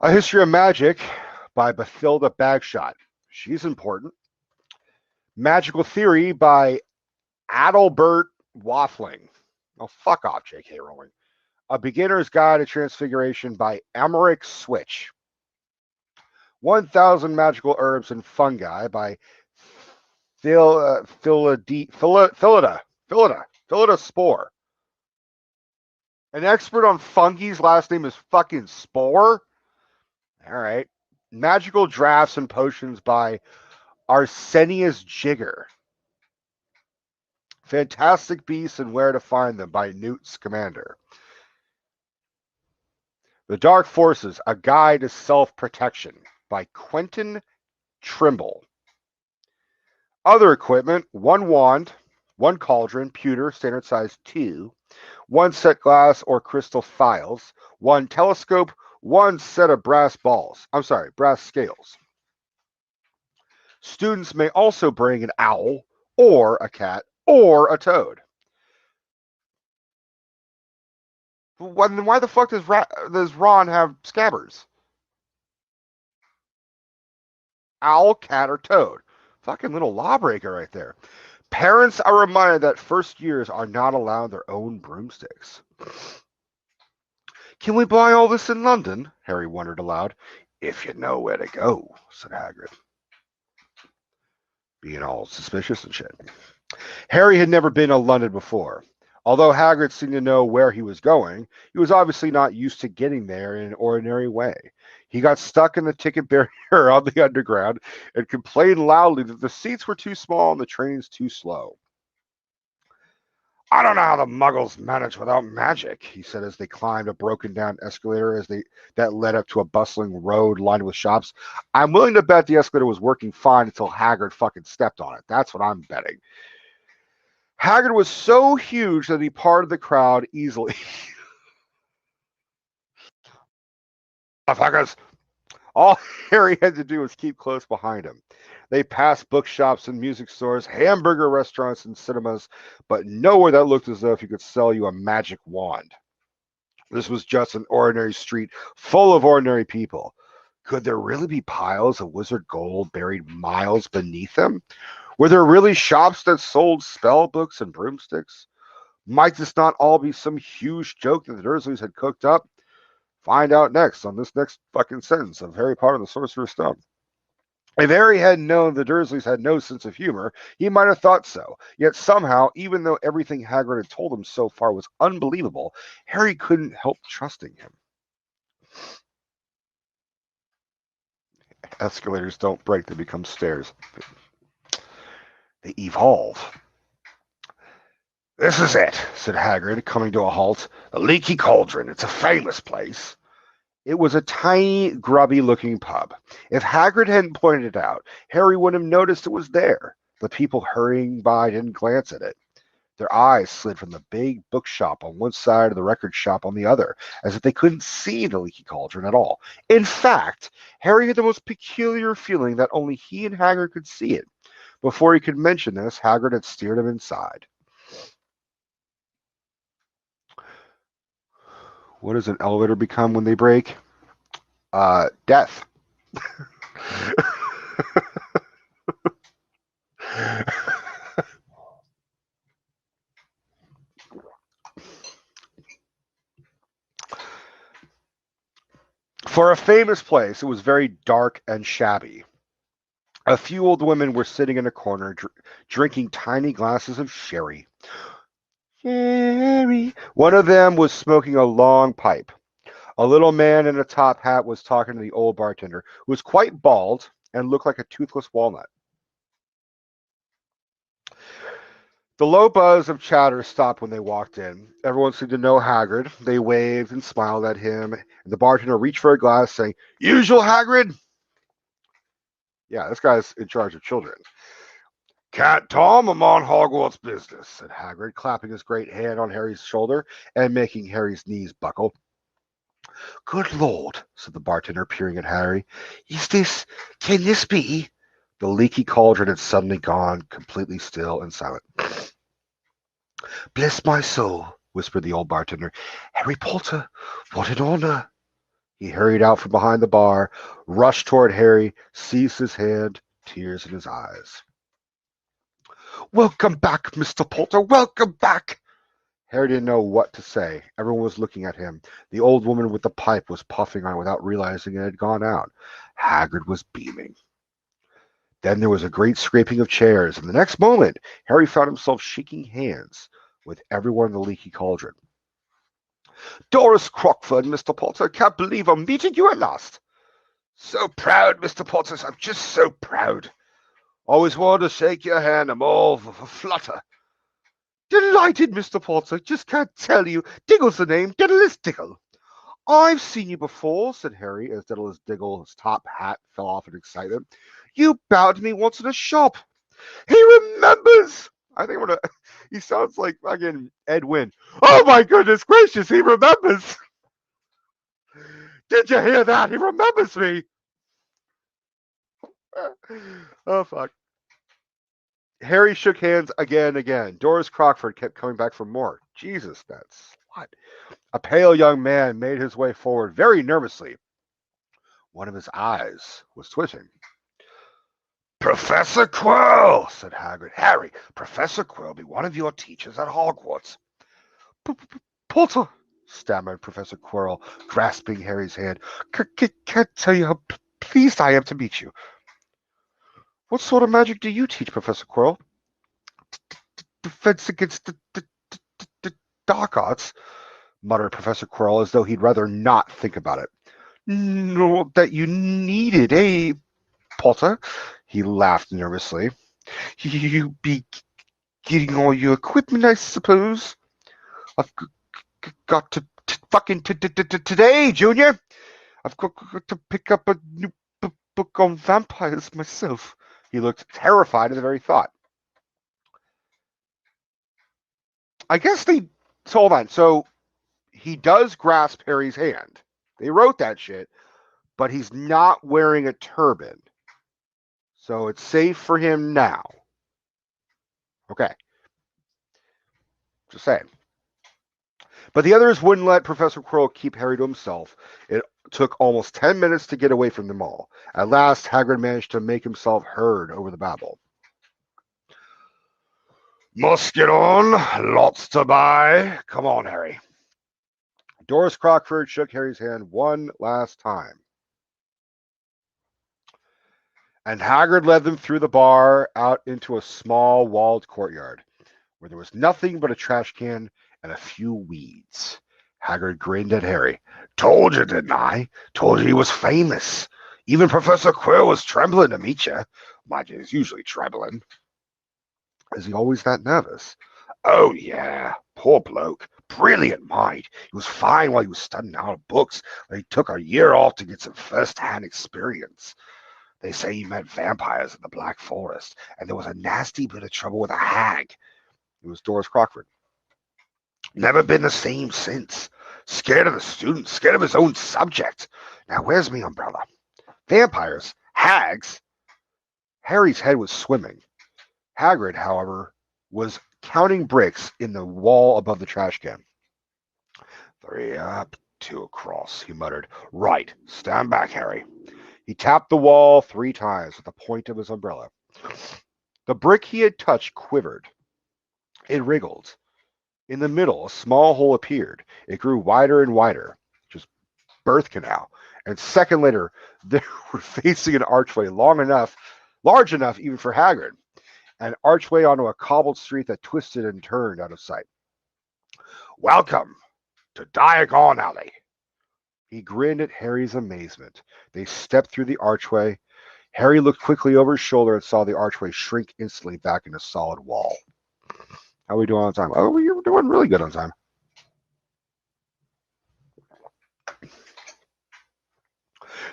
A History of Magic by Bathilda Bagshot. She's important. Magical Theory by Adalbert Waffling. Oh, fuck off, J.K. Rowling. A Beginner's Guide to Transfiguration by Emmerich Switch. 1,000 Magical Herbs and Fungi by Philida Spore. An expert on fungi's last name is fucking Spore? All right. Magical Drafts and Potions by Arsenius Jigger. Fantastic Beasts and Where to Find Them by Newt Scamander. The Dark Forces, A Guide to Self-Protection by Quentin Trimble. Other equipment, 1 wand, 1 cauldron, pewter, standard size 2, 1 set glass or crystal phials, 1 telescope, 1 set of brass scales. Students may also bring an owl, or a cat, or a toad. Why the fuck does Ron have scabbers? Owl, cat, or toad? Fucking little lawbreaker right there. Parents are reminded that first years are not allowed their own broomsticks. Can we buy all this in London? Harry wondered aloud. If you know where to go, said Hagrid, being all suspicious and shit. Harry had never been to London before. Although Hagrid seemed to know where he was going, he was obviously not used to getting there in an ordinary way. He got stuck in the ticket barrier on the underground and complained loudly that the seats were too small and the trains too slow. I don't know how the muggles manage without magic, he said as they climbed a broken-down escalator that led up to a bustling road lined with shops. I'm willing to bet the escalator was working fine until Hagrid fucking stepped on it. That's what I'm betting. Hagrid was so huge that he parted the crowd easily. Motherfuckers! All Harry had to do was keep close behind him. They passed bookshops and music stores, hamburger restaurants and cinemas, but nowhere that looked as though he could sell you a magic wand. This was just an ordinary street full of ordinary people. Could there really be piles of wizard gold buried miles beneath them? Were there really shops that sold spell books and broomsticks? Might this not all be some huge joke that the Dursleys had cooked up? Find out next on this next fucking sentence of Harry Potter and the Sorcerer's Stone. If Harry had known the Dursleys had no sense of humor, he might have thought so. Yet somehow, even though everything Hagrid had told him so far was unbelievable, Harry couldn't help trusting him. Escalators don't break, they become stairs. They evolve. This is it, said Hagrid, coming to a halt. The Leaky Cauldron. It's a famous place. It was a tiny, grubby-looking pub. If Hagrid hadn't pointed it out, Harry wouldn't have noticed it was there. The people hurrying by didn't glance at it. Their eyes slid from the big bookshop on one side to the record shop on the other, as if they couldn't see the Leaky Cauldron at all. In fact, Harry had the most peculiar feeling that only he and Hagrid could see it. Before he could mention this, Hagrid had steered him inside. What does an elevator become when they break? Death. For a famous place, it was very dark and shabby. A few old women were sitting in a corner, drinking tiny glasses of sherry. Sherry. One of them was smoking a long pipe. A little man in a top hat was talking to the old bartender, who was quite bald and looked like a toothless walnut. The low buzz of chatter stopped when they walked in. Everyone seemed to know Hagrid. They waved and smiled at him, and the bartender reached for a glass, saying, "Usual, Hagrid?" Yeah, this guy's in charge of children. "Cat Tom, I'm on Hogwarts business," said Hagrid, clapping his great hand on Harry's shoulder and making Harry's knees buckle. "Good Lord," said the bartender, peering at Harry. Can this be?" The Leaky Cauldron had suddenly gone completely still and silent. "Bless my soul," whispered the old bartender. "Harry Potter, what an honor." He hurried out from behind the bar, rushed toward Harry, seized his hand, tears in his eyes. "Welcome back, Mr. Potter, welcome back." Harry didn't know what to say. Everyone was looking at him. The old woman with the pipe was puffing on it without realizing it had gone out. Hagrid was beaming. Then there was a great scraping of chairs, and the next moment, Harry found himself shaking hands with everyone in the Leaky Cauldron. "Doris Crockford, Mr. Potter, can't believe I'm meeting you at last." "So proud, Mr. Potter, I'm just so proud." "Always wanted to shake your hand, I'm all of a flutter." "Delighted, Mr. Potter, just can't tell you. Diggle's the name, Diddle is Diggle." I've seen you before, said Harry, as Diggle's top hat fell off in excitement. You bowed to me once in a shop. He remembers! I think he sounds like fucking Ed Wynn. Oh my goodness gracious, he remembers! Did you hear that? He remembers me! Oh, fuck. Harry shook hands again and again. Doris Crockford kept coming back for more. Jesus, that slut. A pale young man made his way forward very nervously. One of his eyes was twitching. Professor Quirrell, said Hagrid. Harry, Professor Quirrell be one of your teachers at Hogwarts. Potter, stammered Professor Quirrell, grasping Harry's hand. Can't tell you how pleased I am to meet you. What sort of magic do you teach, Professor Quirrell? Defense against the dark arts, muttered Professor Quirrell as though he'd rather not think about it. No, that you needed, eh, Potter? He laughed nervously. You be getting all your equipment, I suppose. I've got to fucking today, Junior. I've got to pick up a new book on vampires myself. He looked terrified at the very thought. I guess they hold on. So he does grasp Harry's hand. They wrote that shit, but he's not wearing a turban. So it's safe for him now. Okay. Just saying. But the others wouldn't let Professor Quirrell keep Harry to himself. It took almost 10 minutes to get away from them all. At last, Hagrid managed to make himself heard over the babble. Must get on. Lots to buy. Come on, Harry. Doris Crockford shook Harry's hand one last time. And Hagrid led them through the bar out into a small walled courtyard, where there was nothing but a trash can and a few weeds. Hagrid grinned at Harry. Told you, didn't I? Told you he was famous. Even Professor Quirrell was trembling to meet you. Mind you, he's usually trembling. Is he always that nervous? Oh, yeah. Poor bloke. Brilliant mind. He was fine while he was studying out of books, but he took a year off to get some first-hand experience. They say he met vampires in the Black Forest, and there was a nasty bit of trouble with a hag. It was Doris Crockford. Never been the same since. Scared of the students, scared of his own subject. Now, where's me umbrella? Vampires? Hags? Harry's head was swimming. Hagrid, however, was counting bricks in the wall above the trash can. 3 up, 2 across, he muttered. Right, stand back, Harry. He tapped the wall 3 times with the point of his umbrella. The brick he had touched quivered. It wriggled. In the middle, a small hole appeared. It grew wider and wider, just birth canal. And a second later, they were facing an archway large enough even for Hagrid. An archway onto a cobbled street that twisted and turned out of sight. Welcome to Diagon Alley. He grinned at Harry's amazement. They stepped through the archway. Harry looked quickly over his shoulder and saw the archway shrink instantly back into solid wall. How are we doing on time? Oh, we're doing really good on time.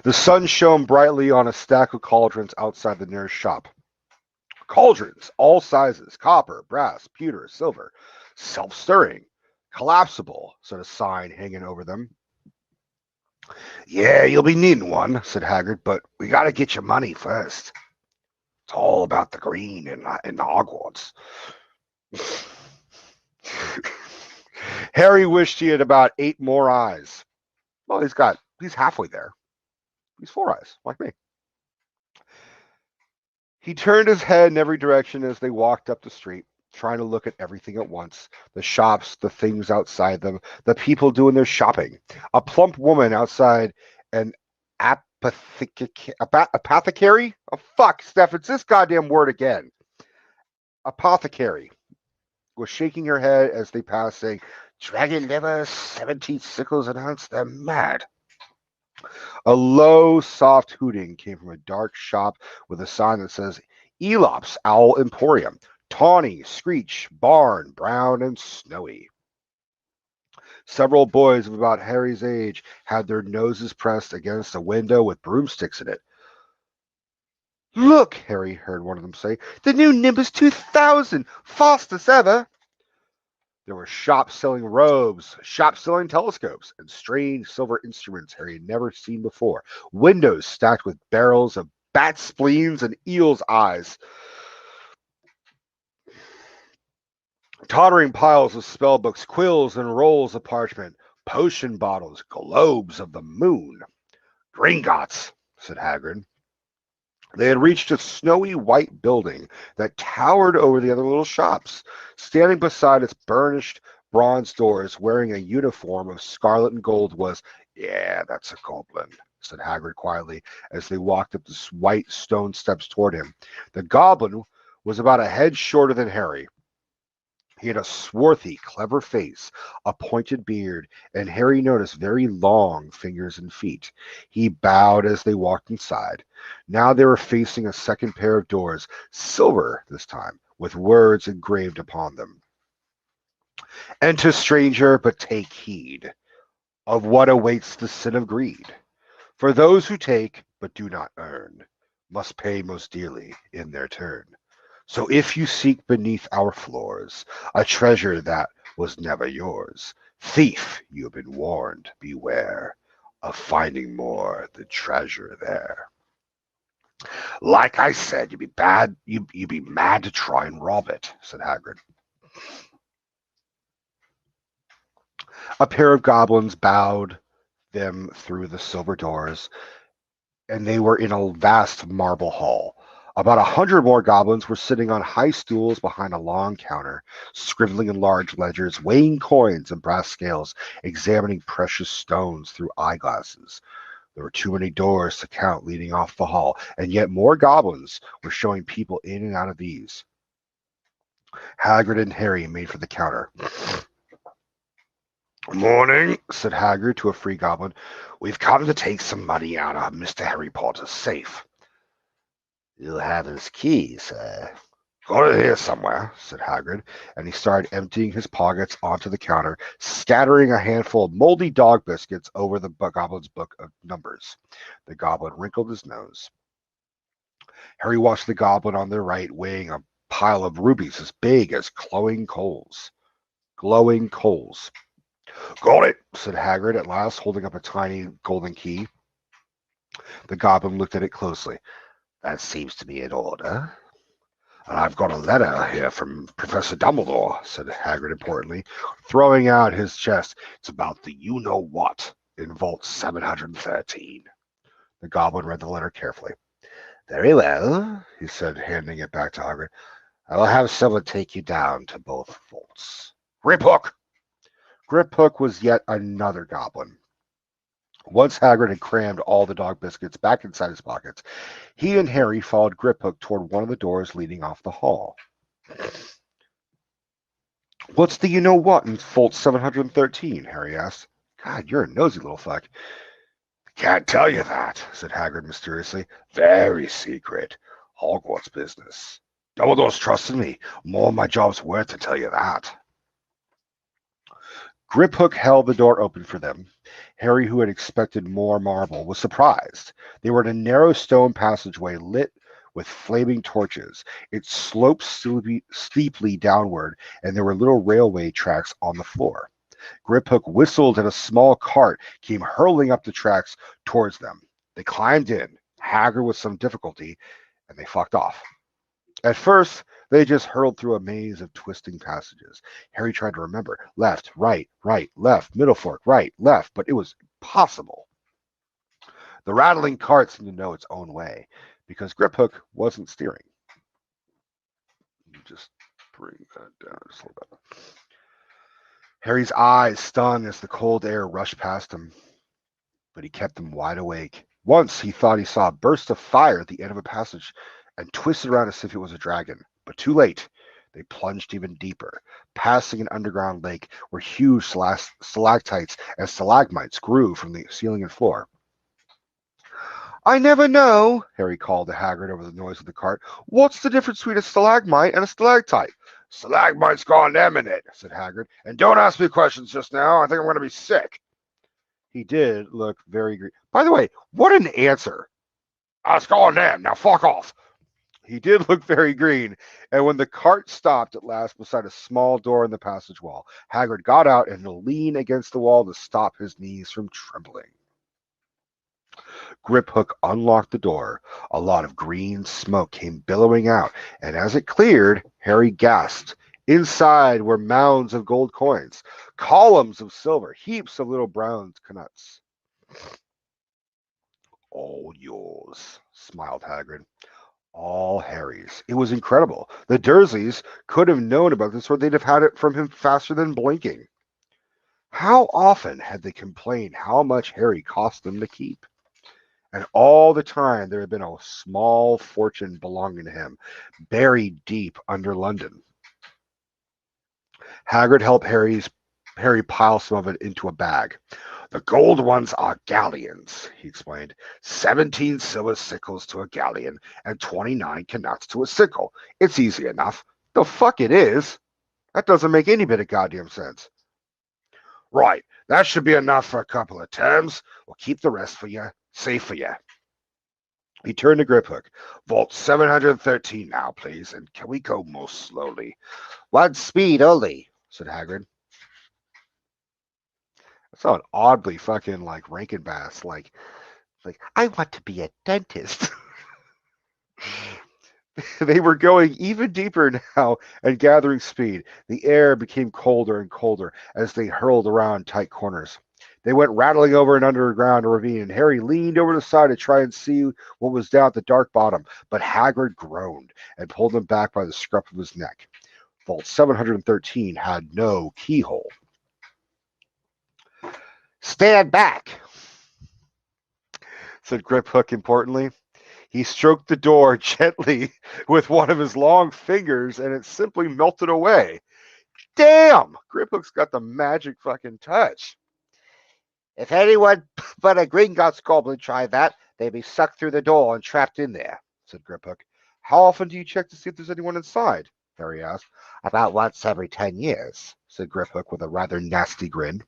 The sun shone brightly on a stack of cauldrons outside the nearest shop. Cauldrons, all sizes, copper, brass, pewter, silver, self-stirring, collapsible, said a sign hanging over them. Yeah, you'll be needing one, said Hagrid, but we got to get your money first. It's all about the green in Hogwarts. Harry wished he had about 8 more eyes. Well, he's halfway there. He's 4 eyes, like me. He turned his head in every direction as they walked up the street, trying to look at everything at once. The shops, the things outside them, the people doing their shopping. A plump woman outside an apothecary? Oh, fuck, Steph, it's this goddamn word again. Apothecary was shaking her head as they passed, saying, Dragon liver, 17 sickles an ounce, they're mad. A low, soft hooting came from a dark shop with a sign that says, Elop's Owl Emporium, tawny, screech, barn, brown, and snowy. Several boys of about Harry's age had their noses pressed against a window with broomsticks in it. "Look," Harry heard one of them say, "the new Nimbus 2000, fastest ever." There were shops selling robes, shops selling telescopes, and strange silver instruments Harry had never seen before. Windows stacked with barrels of bat spleens and eel's eyes. Tottering piles of spell books, quills, and rolls of parchment. Potion bottles, globes of the moon. "Gringotts," said Hagrid. They had reached a snowy white building that towered over the other little shops. Standing beside its burnished bronze doors, wearing a uniform of scarlet and gold, was, "Yeah, that's a goblin," said Hagrid quietly as they walked up the white stone steps toward him. The goblin was about a head shorter than Harry. He had a swarthy, clever face, a pointed beard, and Harry noticed very long fingers and feet. He bowed as they walked inside. Now they were facing a second pair of doors, silver this time, with words engraved upon them. "Enter, stranger, but take heed of what awaits the sin of greed. For those who take, but do not earn, must pay most dearly in their turn. So if you seek beneath our floors a treasure that was never yours, thief, you have been warned, beware of finding more than treasure there. Like I said, you'd be mad to try and rob it," said Hagrid. A pair of goblins bowed them through the silver doors, and they were in a vast marble hall. About 100 more goblins were sitting on high stools behind a long counter, scribbling in large ledgers, weighing coins and brass scales, examining precious stones through eyeglasses. There were too many doors to count leading off the hall, and yet more goblins were showing people in and out of these. Hagrid and Harry made for the counter. "Morning," said Hagrid to a free goblin. "We've come to take some money out of Mr. Harry Potter's safe." "You have his key, sir." "Got it here somewhere," said Hagrid, and he started emptying his pockets onto the counter, scattering a handful of moldy dog biscuits over the goblin's book of numbers. The goblin wrinkled his nose. Harry watched the goblin on their right weighing a pile of rubies as big as glowing coals. Glowing coals. "Got it," said Hagrid at last, holding up a tiny golden key. The goblin looked at it closely. "That seems to be in order." "And I've got a letter here from Professor Dumbledore," said Hagrid importantly, throwing out his chest. "It's about the you-know-what in Vault 713. The goblin read the letter carefully. "Very well," he said, handing it back to Hagrid. "I will have someone take you down to both vaults." "Griphook!" Griphook was yet another goblin. Once Hagrid had crammed all the dog biscuits back inside his pockets, he and Harry followed Griphook toward one of the doors leading off the hall. "What's the you-know-what in Vault 713? Harry asked. "God, you're a nosy little fuck." "Can't tell you that," said Hagrid mysteriously. "Very secret. Hogwarts business. Dumbledore's trusted me. More than my job's worth to tell you that." Griphook held the door open for them. Harry, who had expected more marble, was surprised. They were in a narrow stone passageway lit with flaming torches. It sloped steeply downward, and there were little railway tracks on the floor. Griphook whistled, and a small cart came hurtling up the tracks towards them. They climbed in, Hagrid with some difficulty, and they fucked off. At first, they just hurtled through a maze of twisting passages. Harry tried to remember left, right, left, middle fork, right, left, but it was impossible. The rattling cart seemed to know its own way because Griphook wasn't steering. Just bring that down just a little bit. Harry's eyes stung as the cold air rushed past him, but he kept them wide awake. Once he thought he saw a burst of fire at the end of a passage and twisted around as if it was a dragon. But too late. They plunged even deeper, passing an underground lake where huge stalactites and stalagmites grew from the ceiling and floor. "I never know," Harry called to Hagrid over the noise of the cart. "What's the difference between a stalagmite and a stalactite?" Stalagmite's gone eminent, said Hagrid. And don't ask me questions just now. I think I'm going to be sick. He did look very green. By the way, what an answer. I was going them. Now fuck off. He did look very green, and when the cart stopped at last beside a small door in the passage wall, Hagrid got out and leaned against the wall to stop his knees from trembling. Griphook unlocked the door. A lot of green smoke came billowing out, and as it cleared, Harry gasped. Inside were mounds of gold coins, columns of silver, heaps of little brown knuts. All yours, smiled Hagrid. All Harry's. It was incredible. The Dursleys could have known about this, or they'd have had it from him faster than blinking. How often had they complained how much Harry cost them to keep? And all the time there had been a small fortune belonging to him, buried deep under London. Hagrid helped Harry pile some of it into a bag. The gold ones are galleons, he explained. 17 silver sickles to a galleon and 29 knuts to a sickle. It's easy enough. The fuck it is. That doesn't make any bit of goddamn sense. Right, that should be enough for a couple of terms. We'll keep the rest for you, safe for you. He turned to Griphook. Vault 713 now, please, and can we go more slowly? One speed only, said Hagrid. That sounded oddly fucking like Rankin Bass, like I want to be a dentist. They were going even deeper now and gathering speed. The air became colder and colder as they hurled around tight corners. They went rattling over an underground ravine, and Harry leaned over the side to try and see what was down at the dark bottom, but Hagrid groaned and pulled him back by the scruff of his neck. Vault 713 had no keyhole. Stand back, said Griphook importantly. He stroked the door gently with one of his long fingers, and it simply melted away. Damn! Griphook's got the magic fucking touch. If anyone but a Gringotts goblin tried that, they'd be sucked through the door and trapped in there, said Griphook. How often do you check to see if there's anyone inside? Harry asked. About once every 10 years, said Griphook with a rather nasty grin.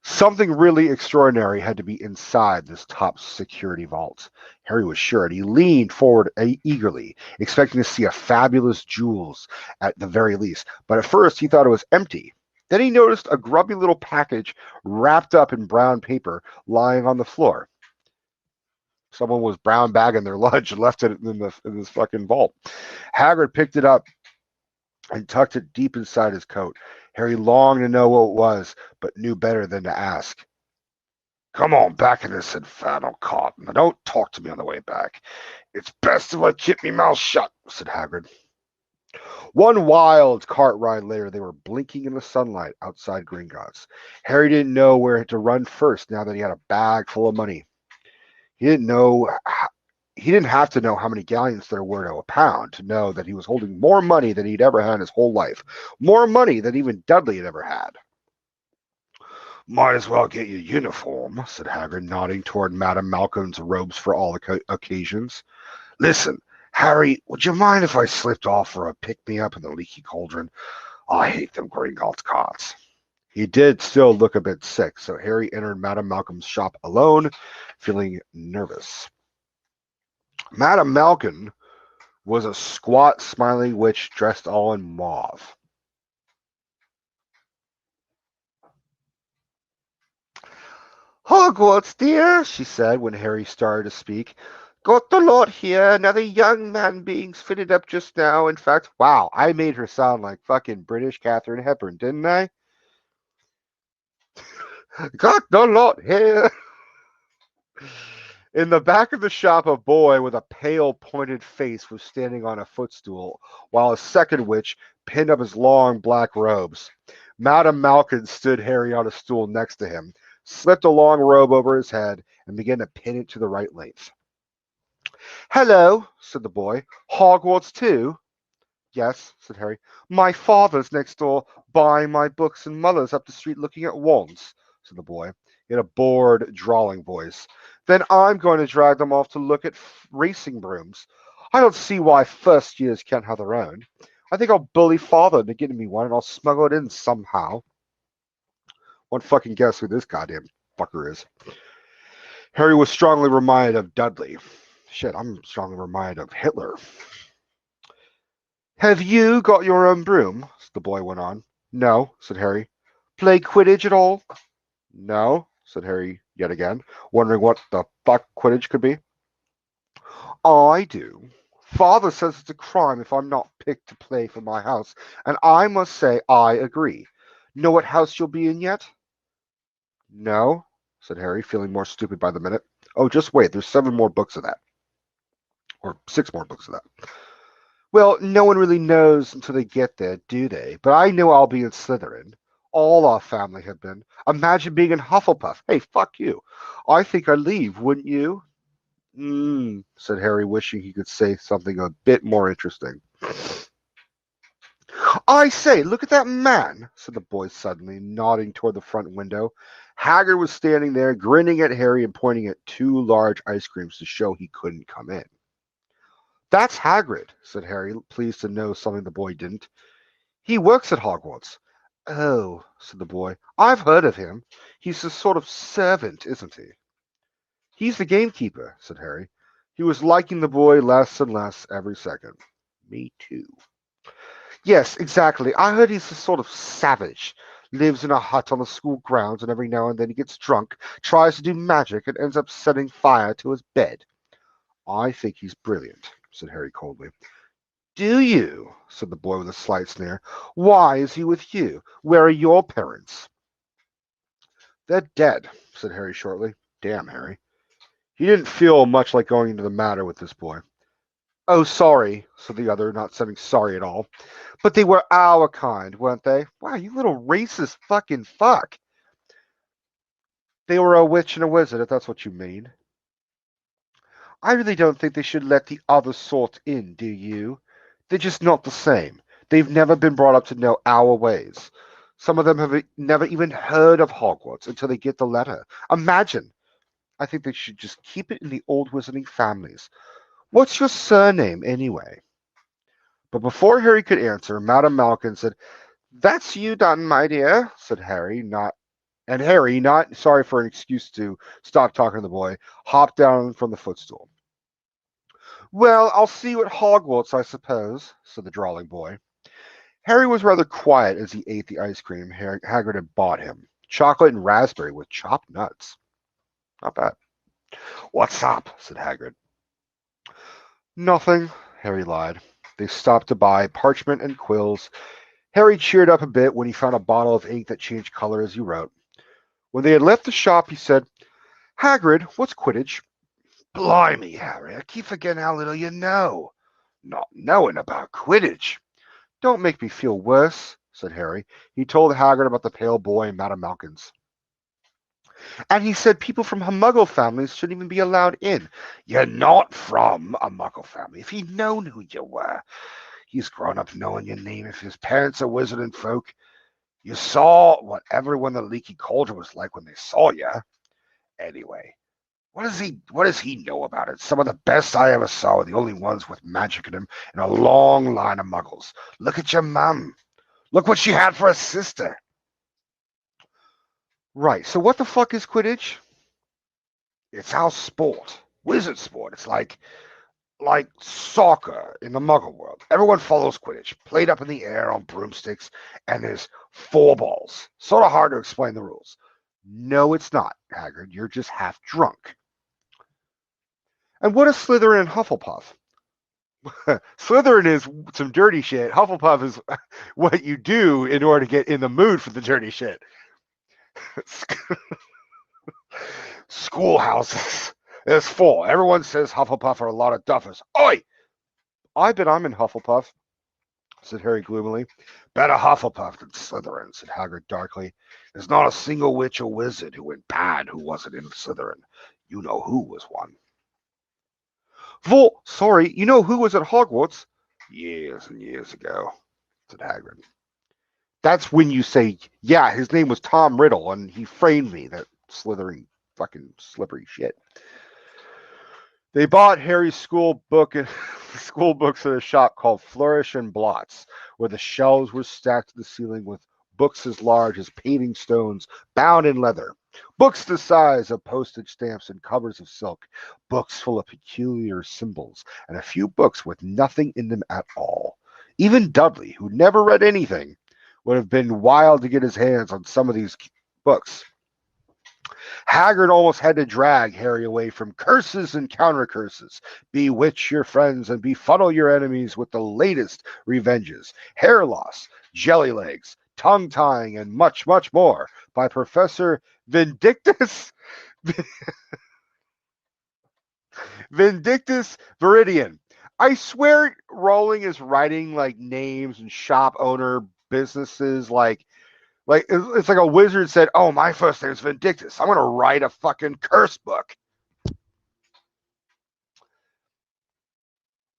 Something really extraordinary had to be inside this top security vault. Harry was sure, and he leaned forward eagerly, expecting to see a fabulous jewels at the very least. But at first he thought it was empty. Then he noticed a grubby little package wrapped up in brown paper lying on the floor. Someone was brown bagging their lunch and left it in this fucking vault. Hagrid picked it up and tucked it deep inside his coat. Harry longed to know what it was, but knew better than to ask. Come on, back in this infernal cart, and don't talk to me on the way back. It's best if I keep my mouth shut, said Hagrid. One wild cart ride later, they were blinking in the sunlight outside Gringotts. Harry didn't know where to run first now that he had a bag full of money. He didn't have to know how many galleons there were to a pound to know that he was holding more money than he'd ever had in his whole life. More money than even Dudley had ever had. Might as well get your uniform, said Hagrid, nodding toward Madame Malcolm's robes for all occasions. Listen, Harry, would you mind if I slipped off for a pick-me-up in the leaky cauldron? I hate them Gringotts carts. He did still look a bit sick, so Harry entered Madame Malcolm's shop alone, feeling nervous. Madame Malcolm was a squat, smiling witch dressed all in mauve. Hogwarts, dear, she said when Harry started to speak. Got the lot here. Another young man being fitted up just now. In fact, wow, I made her sound like fucking British Katharine Hepburn, didn't I? Got the lot here. In the back of the shop, a boy with a pale, pointed face was standing on a footstool, while a second witch pinned up his long black robes. Madame Malkin stood Harry on a stool next to him, slipped a long robe over his head, and began to pin it to the right length. Hello, said the boy. Hogwarts too? Yes, said Harry. My father's next door buying my books, and mother's up the street looking at wands, said the boy. He had a bored, drawling voice. Then I'm going to drag them off to look at racing brooms. I don't see why first years can't have their own. I think I'll bully father into getting me one, and I'll smuggle it in somehow. One fucking guess who this goddamn fucker is. Harry was strongly reminded of Dudley. Shit, I'm strongly reminded of Hitler. Have you got your own broom? The boy went on. No, said Harry. Play Quidditch at all? No, said Harry yet again, wondering what the fuck Quidditch could be. I do. Father says it's a crime if I'm not picked to play for my house, and I must say I agree. Know what house you'll be in yet? No, said Harry, feeling more stupid by the minute. Oh, just wait, there's 7 more books of that. Or 6 more books of that. Well, no one really knows until they get there, do they? But I know I'll be in Slytherin. All our family have been. Imagine being in Hufflepuff. Hey, fuck you. I think I'd leave, wouldn't you? Said Harry, wishing he could say something a bit more interesting. I say, look at that man, said the boy suddenly, nodding toward the front window. Hagrid was standing there, grinning at Harry and pointing at 2 large ice creams to show he couldn't come in. That's Hagrid, said Harry, pleased to know something the boy didn't. He works at Hogwarts. Oh, said the boy, I've heard of him. He's a sort of servant, isn't he? He's the gamekeeper, said Harry. He was liking the boy less and less every second. Me too. Yes, exactly. I heard he's a sort of savage. Lives in a hut on the school grounds, and every now and then he gets drunk, tries to do magic, and ends up setting fire to his bed. I think he's brilliant, said Harry coldly. Do you? Said the boy with a slight sneer. Why is he with you? Where are your parents? They're dead, said Harry shortly. Damn, Harry. He didn't feel much like going into the matter with this boy. Oh, sorry, said the other, not sounding sorry at all. But they were our kind, weren't they? Wow, you little racist fucking fuck. They were a witch and a wizard, if that's what you mean. I really don't think they should let the other sort in, do you? They're just not the same. They've never been brought up to know our ways. Some of them have never even heard of Hogwarts until they get the letter. Imagine. I think they should just keep it in the old wizarding families. What's your surname, anyway? But before Harry could answer, Madame Malkin said, That's you done, my dear, said Harry, and Harry, not sorry for an excuse to stop talking to the boy, hopped down from the footstool. Well, I'll see you at Hogwarts, I suppose, said the drawling boy. Harry was rather quiet as he ate the ice cream Hagrid had bought him. Chocolate and raspberry with chopped nuts. Not bad. What's up? Said Hagrid. Nothing, Harry lied. They stopped to buy parchment and quills. Harry cheered up a bit when he found a bottle of ink that changed color as he wrote. When they had left the shop, he said, Hagrid, what's Quidditch? Blimey, Harry, I keep forgetting how little you know. Not knowing about Quidditch. Don't make me feel worse, said Harry. He told Hagrid about the pale boy and Madame Malkin's. And he said people from Muggle families shouldn't even be allowed in. You're not from a Muggle family. If he'd known who you were, he's grown up knowing your name. If his parents are wizarding folk, you saw what everyone in the Leaky Cauldron was like when they saw you. Anyway, what does he know about it? Some of the best I ever saw are the only ones with magic in them in a long line of muggles. Look at your mum. Look what she had for a sister. Right, so what the fuck is Quidditch? It's our sport. Wizard sport. It's like soccer in the muggle world. Everyone follows Quidditch, played up in the air on broomsticks, and there's 4 balls. Sort of hard to explain the rules. No, it's not, Hagrid. You're just half drunk. And what is Slytherin and Hufflepuff? Slytherin is some dirty shit. Hufflepuff is what you do in order to get in the mood for the dirty shit. Schoolhouses. It's full. Everyone says Hufflepuff are a lot of duffers. Oi! I bet I'm in Hufflepuff, said Harry gloomily. Better Hufflepuff than Slytherin, said Hagrid darkly. There's not a single witch or wizard who went bad who wasn't in Slytherin. You know who was one. Sorry, you know who was at Hogwarts? Years and years ago, said Hagrid. That's when you say, yeah, his name was Tom Riddle, and he framed me, that slithering fucking slippery shit. They bought Harry's school book and school books at a shop called Flourish and Blots, where the shelves were stacked to the ceiling with books as large as paving stones bound in leather, books the size of postage stamps and covers of silk, books full of peculiar symbols, and a few books with nothing in them at all. Even Dudley, who never read anything, would have been wild to get his hands on some of these books. Haggard almost had to drag Harry away from curses and counter curses. Bewitch your friends and befuddle your enemies with the latest revenges. Hair loss, jelly legs, tongue tying, and much, much more by Professor Vindictus Vindictus Viridian. I swear Rowling is writing like names and shop owner businesses like it's like a wizard said, "Oh, my first name's Vindictus. I'm gonna write a fucking curse book."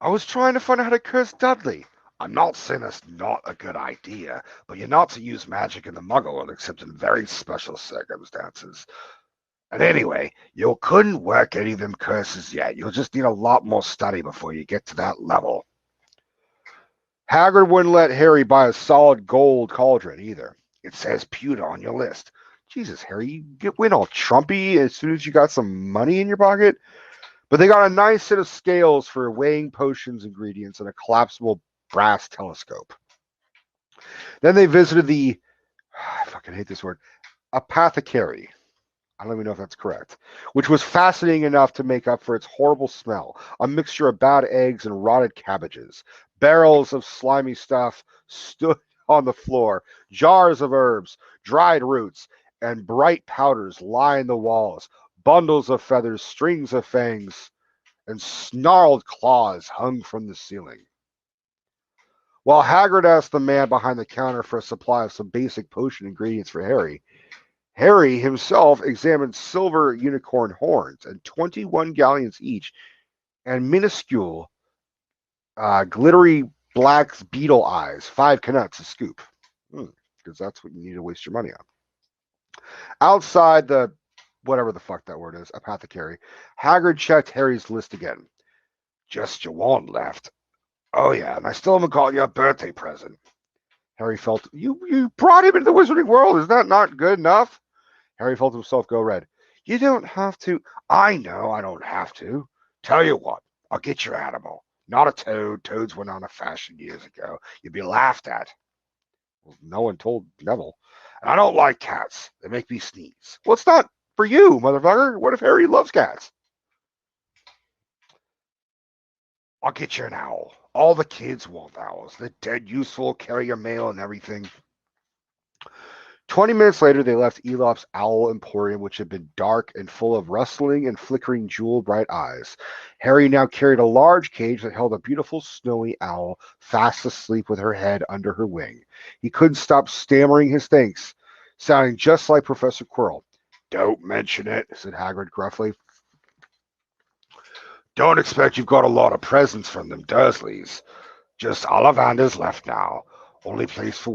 I was trying to find out how to curse Dudley. I'm not saying that's not a good idea, but you're not to use magic in the Muggle world except in very special circumstances. And anyway, you couldn't work any of them curses yet. You'll just need a lot more study before you get to that level. Haggard wouldn't let Harry buy a solid gold cauldron either. It says pewter on your list. Jesus, Harry, you get win all Trumpy as soon as you got some money in your pocket. But they got a nice set of scales for weighing potions ingredients and a collapsible brass telescope. Then they visited the, I fucking hate this word, apothecary. I don't even know if that's correct, which was fascinating enough to make up for its horrible smell. A mixture of bad eggs and rotted cabbages. Barrels of slimy stuff stood on the floor. Jars of herbs, dried roots, and bright powders lined the walls. Bundles of feathers, strings of fangs, and snarled claws hung from the ceiling. While Haggard asked the man behind the counter for a supply of some basic potion ingredients for Harry, Harry himself examined silver unicorn horns and 21 galleons each, and minuscule, glittery black beetle eyes, 5 canuts a scoop. Because that's what you need to waste your money on. Outside the, whatever the fuck that word is, apothecary, Haggard checked Harry's list again. Just your wand left. Oh, yeah, and I still haven't got you a birthday present. Harry felt, you brought him into the wizarding world. Is that not good enough? Harry felt himself go red. You don't have to. I know I don't have to. Tell you what, I'll get your animal. Not a toad. Toads went out of fashion years ago. You'd be laughed at. Well, no one told Neville. And I don't like cats. They make me sneeze. Well, it's not for you, motherfucker. What if Harry loves cats? I'll get you an owl. All the kids want owls. They're dead useful, carry your mail and everything. 20 minutes later, they left Elop's Owl Emporium, which had been dark and full of rustling and flickering jewel-bright eyes. Harry now carried a large cage that held a beautiful snowy owl, fast asleep with her head under her wing. He couldn't stop stammering his thanks, sounding just like Professor Quirrell. Don't mention it, said Hagrid gruffly. Don't expect you've got a lot of presents from them Dursleys. Just Ollivanders left now. Only place for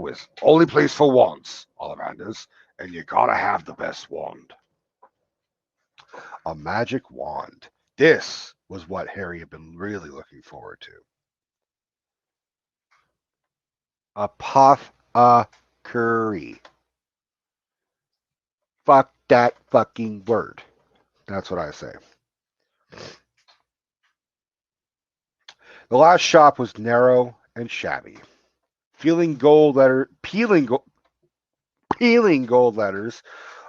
wands, Ollivanders, and you gotta have the best wand. A magic wand. This was what Harry had been really looking forward to. Apothecary. Fuck that fucking word. That's what I say. The last shop was narrow and shabby. Peeling gold letters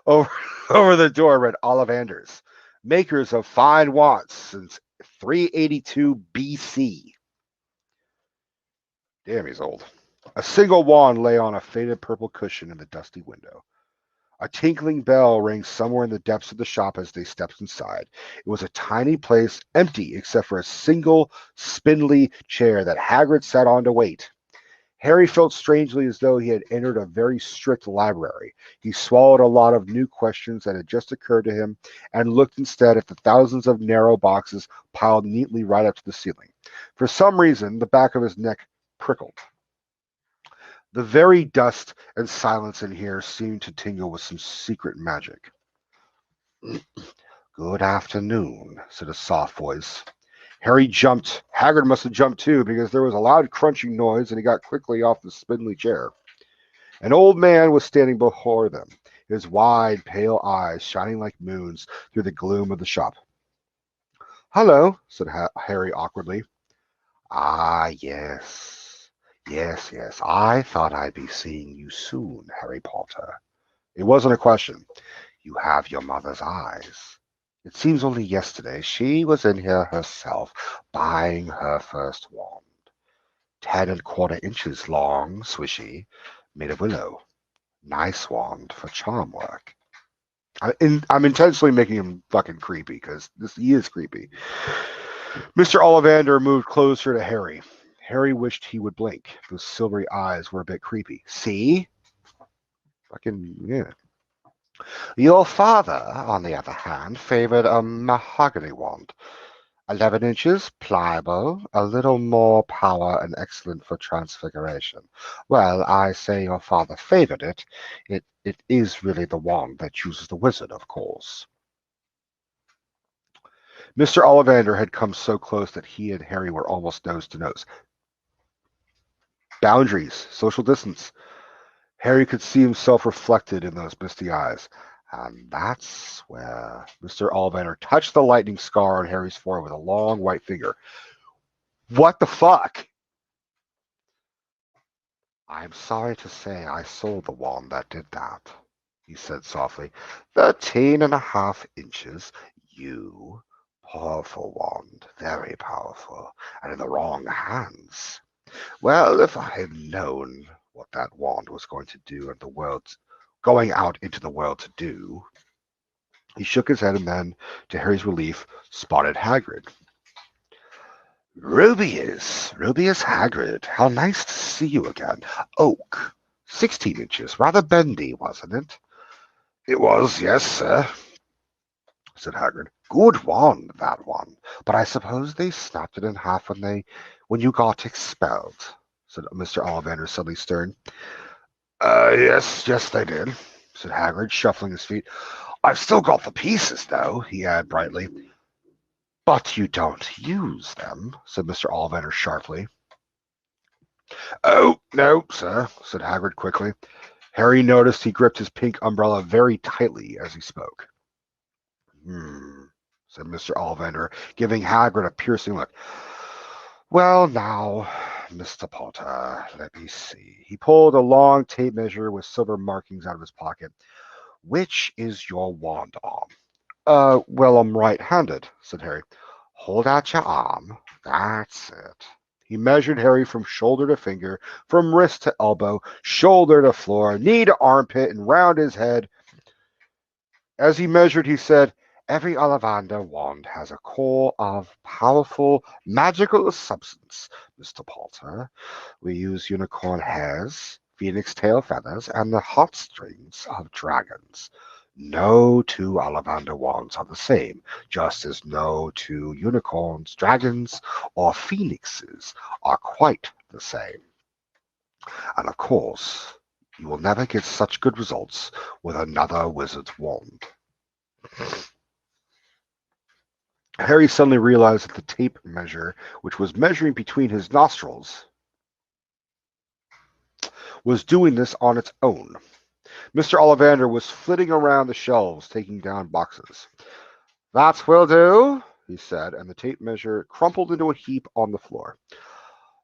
over, over the door read Ollivanders, makers of fine wands since 382 BC. Damn, he's old. A single wand lay on a faded purple cushion in the dusty window. A tinkling bell rang somewhere in the depths of the shop as they stepped inside. It was a tiny place, empty except for a single spindly chair that Hagrid sat on to wait. Harry felt strangely as though he had entered a very strict library. He swallowed a lot of new questions that had just occurred to him and looked instead at the thousands of narrow boxes piled neatly right up to the ceiling. For some reason, the back of his neck prickled. The very dust and silence in here seemed to tingle with some secret magic. Good afternoon, said a soft voice. Harry jumped. Hagrid must have jumped too, because there was a loud crunching noise, and he got quickly off the spindly chair. An old man was standing before them, his wide, pale eyes shining like moons through the gloom of the shop. "Hello," said Harry awkwardly. "Ah, yes. Yes, yes. I thought I'd be seeing you soon, Harry Potter." It wasn't a question. "You have your mother's eyes. It seems only yesterday she was in here herself, buying her first wand. 10¼ inches long, swishy, made of willow. Nice wand for charm work." I'm intentionally making him fucking creepy, because he is creepy. Mr. Ollivander moved closer to Harry. Harry wished he would blink. Those silvery eyes were a bit creepy. "See? Fucking, yeah." "Your father, on the other hand, favored a mahogany wand. 11 inches, pliable, a little more power and excellent for transfiguration. Well, I say your father favored it. It is really the wand that chooses the wizard, of course." Mr. Ollivander had come so close that he and Harry were almost nose to nose. Boundaries, social distance. Harry could see himself reflected in those misty eyes. And that's where Mr. Ollivander touched the lightning scar on Harry's forehead with a long white finger. "What the fuck?" "I'm sorry to say I sold the wand that did that," he said softly. 13½ inches. You. Powerful wand, very powerful, and in the wrong hands. Well, if I had known what that wand was going to do and going out into the world to do. He shook his head and then, to Harry's relief, spotted Hagrid. Rubius Hagrid, how nice to see you again. Oak, 16 inches, rather bendy, wasn't it?" "It was, yes, sir," said Hagrid. "Good wand, that one. But I suppose they snapped it in half when you got expelled," said Mr. Ollivander, suddenly stern. Yes, they did," said Hagrid, shuffling his feet. "I've still got the pieces, though," he added brightly. "But you don't use them," said Mr. Ollivander sharply. "Oh, no, sir," said Hagrid quickly. Harry noticed he gripped his pink umbrella very tightly as he spoke. Said Mr. Ollivander, giving Hagrid a piercing look. "Well, now, Mr. Potter, let me see." He pulled a long tape measure with silver markings out of his pocket. "Which is your wand arm?" Well, I'm right-handed," said Harry. "Hold out your arm. That's it." He measured Harry from shoulder to finger, from wrist to elbow, shoulder to floor, knee to armpit, and round his head. As he measured, he said, "Every Ollivander wand has a core of powerful, magical substance, Mr. Potter. We use unicorn hairs, phoenix tail feathers, and the heartstrings of dragons. No two Ollivander wands are the same, just as no two unicorns, dragons, or phoenixes are quite the same. And of course, you will never get such good results with another wizard's wand." Harry suddenly realized that the tape measure, which was measuring between his nostrils, was doing this on its own. Mr. Ollivander was flitting around the shelves, taking down boxes. "That will do," he said, and the tape measure crumpled into a heap on the floor.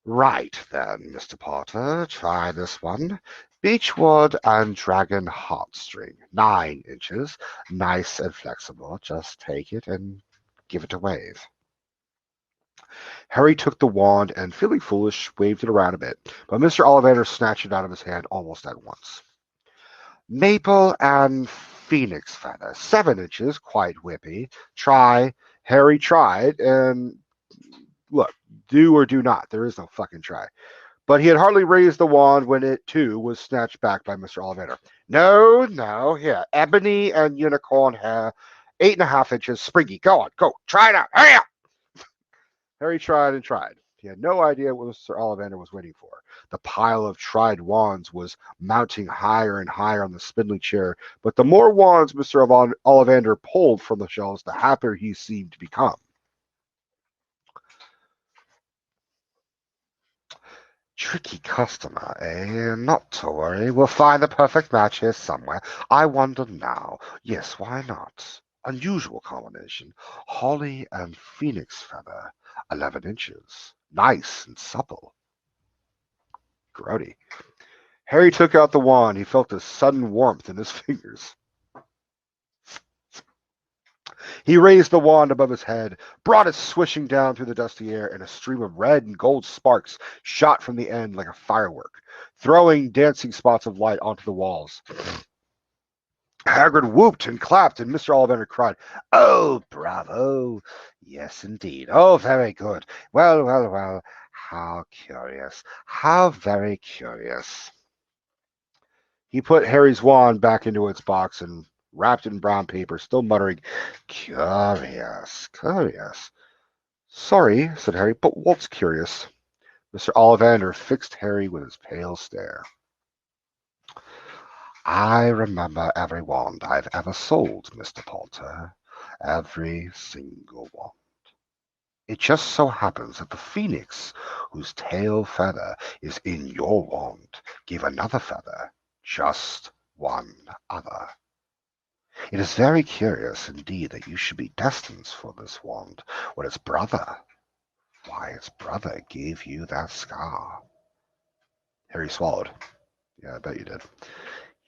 "Right, then, Mr. Potter, try this one. Beechwood and dragon heartstring, 9 inches, nice and flexible. Just take it and give it a wave." Harry took the wand and, feeling foolish, waved it around a bit, but Mr. Ollivander snatched it out of his hand almost at once. "Maple and phoenix feather, 7 inches, quite whippy. Try." Harry tried, and look, do or do not. There is no fucking try. But he had hardly raised the wand when it, too, was snatched back by Mr. Ollivander. No, here, ebony and unicorn hair, 8½ inches, springy. Go on, go, try it out, hurry up! Harry tried and tried. He had no idea what Mr. Ollivander was waiting for. The pile of tried wands was mounting higher and higher on the spindly chair, but the more wands Mr. Ollivander pulled from the shelves, the happier he seemed to become. Tricky customer, eh? Not to worry. We'll find the perfect match here somewhere. I wonder now. Yes, why not? Unusual combination. Holly and phoenix feather. 11 inches. Nice and supple. Grody. Harry took out the wand. He felt a sudden warmth in his fingers. He raised the wand above his head, brought it swishing down through the dusty air, and a stream of red and gold sparks shot from the end like a firework, throwing dancing spots of light onto the walls. Hagrid whooped and clapped, and Mr. Ollivander cried, "Oh, bravo! Yes, indeed. Oh, very good. Well, well, well. How curious. How very curious." He put Harry's wand back into its box and wrapped it in brown paper, still muttering, "Curious, curious." "Sorry," said Harry, "but what's curious?" Mr. Ollivander fixed Harry with his pale stare. "I remember every wand I've ever sold, Mr. Potter. Every single one. It just so happens that the phoenix, whose tail feather is in your wand, gave another feather, just one other. It is very curious indeed that you should be destined for this wand, when its brother, gave you that scar." Harry swallowed. "Yeah, I bet you did."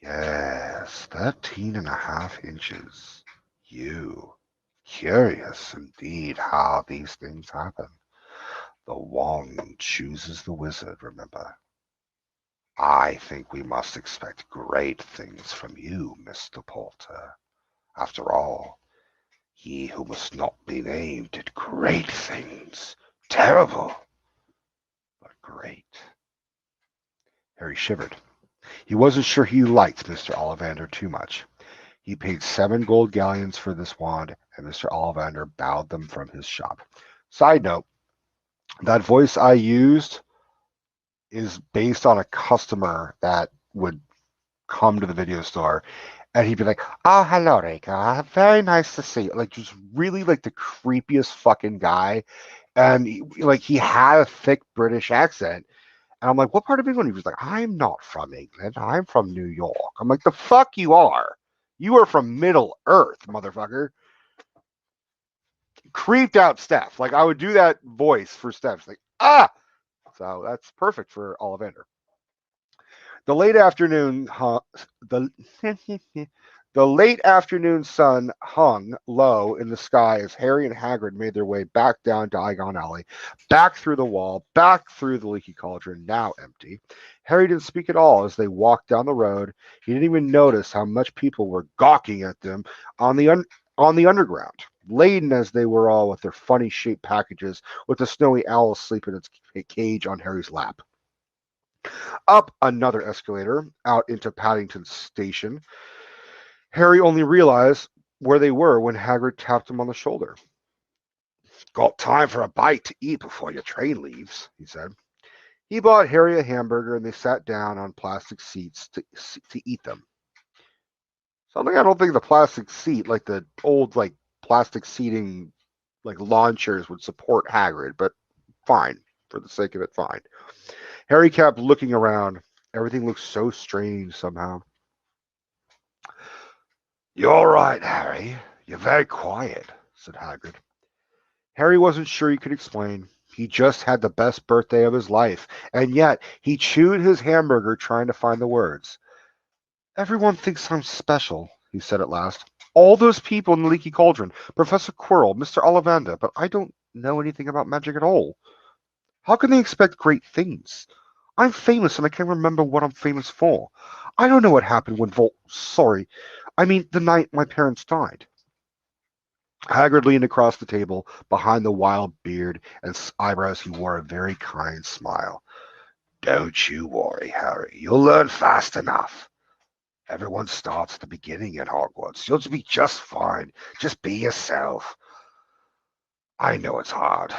"Yes, 13.5 inches. You. Curious indeed how these things happen. The wand chooses the wizard, remember. I think we must expect great things from you, Mr. Potter. After all, he who must not be named did great things. Terrible, but great." Harry shivered. He wasn't sure he liked Mr. Ollivander too much. He paid 7 gold galleons for this wand, and Mr. Ollivander bowed them from his shop. Side note, that voice I used is based on a customer that would come to the video store, and he'd be like, "Oh, hello, Rico. Very nice to see you." Like, just really like the creepiest fucking guy. And he had a thick British accent. And I'm like, "What part of England?" He was like, "I'm not from England. I'm from New York." I'm like, "The fuck you are? You are from Middle Earth, motherfucker." Creeped out Steph. Like, I would do that voice for Steph. She's like, "Ah!" So that's perfect for Ollivander. The late afternoon the the late afternoon sun hung low in the sky as Harry and Hagrid made their way back down Diagon Alley, back through the wall, back through the leaky cauldron, now empty. Harry didn't speak at all as they walked down the road. He didn't even notice how much people were gawking at them on the underground, laden as they were all with their funny shaped packages, with the snowy owl asleep in its cage on Harry's lap. Up another escalator, out into Paddington Station. Harry only realized where they were when Hagrid tapped him on the shoulder. "Got time for a bite to eat before your train leaves," he said. He bought Harry a hamburger, and they sat down on plastic seats to eat them. Something I don't think the plastic seat, like the old plastic seating, like lawn chairs, would support Hagrid, but fine. For the sake of it, fine. Harry kept looking around. Everything looked so strange somehow. "You're right, Harry. You're very quiet," said Hagrid. Harry wasn't sure he could explain. He just had the best birthday of his life, and yet he chewed his hamburger trying to find the words. "Everyone thinks I'm special," he said at last. "All those people in the leaky cauldron, Professor Quirrell, Mr. Ollivander, but I don't know anything about magic at all. How can they expect great things? I'm famous and I can't remember what I'm famous for. I don't know what happened when sorry, I mean the night my parents died." Hagrid leaned across the table. Behind the wild beard and eyebrows he wore a very kind smile. "Don't you worry, Harry. You'll learn fast enough. Everyone starts at the beginning at Hogwarts. You'll be just fine. Just be yourself. I know it's hard.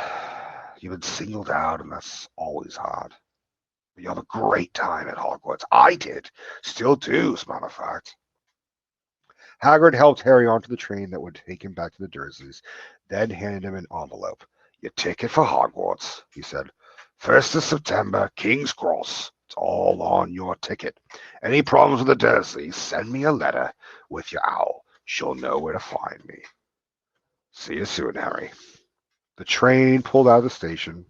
You've been singled out, and that's always hard. But you'll have a great time at Hogwarts. I did. Still do, as a matter of fact." Hagrid helped Harry onto the train that would take him back to the Dursleys, then handed him an envelope. "Your ticket for Hogwarts," he said. 1st of September, King's Cross. It's all on your ticket. Any problems with the Dursleys, send me a letter with your owl. She'll know where to find me. See you soon, Harry. The train pulled out of the station.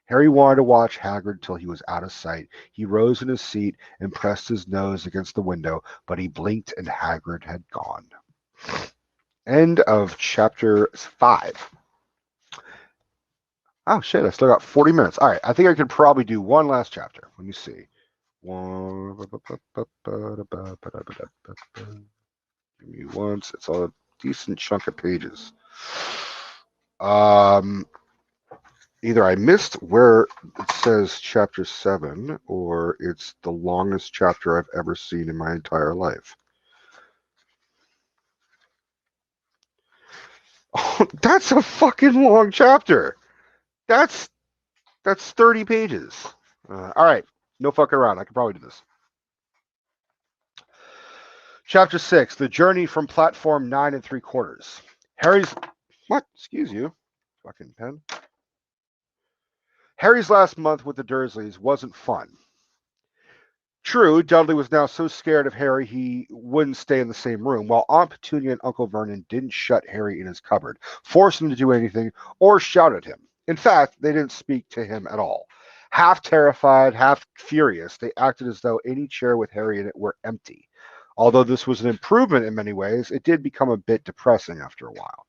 Harry wanted to watch Hagrid till he was out of sight. He rose in his seat and pressed his nose against the window, but he blinked and Hagrid had gone. End of chapter 5. Oh, shit, I still got 40 minutes. All right, I think I could probably do one last chapter. Let me see. Give me once. It's a decent chunk of pages. Either I missed where it says chapter 7, or it's the longest chapter I've ever seen in my entire life. Oh, that's a fucking long chapter. That's 30 pages. All right, no fucking around. I can probably do this. Chapter 6, The Journey from Platform 9 3/4. Harry's... What? Excuse you. Fucking pen. Harry's last month with the Dursleys wasn't fun. True, Dudley was now so scared of Harry he wouldn't stay in the same room, while Aunt Petunia and Uncle Vernon didn't shut Harry in his cupboard, force him to do anything, or shout at him. In fact, they didn't speak to him at all. Half terrified, half furious, they acted as though any chair with Harry in it were empty. Although this was an improvement in many ways, it did become a bit depressing after a while.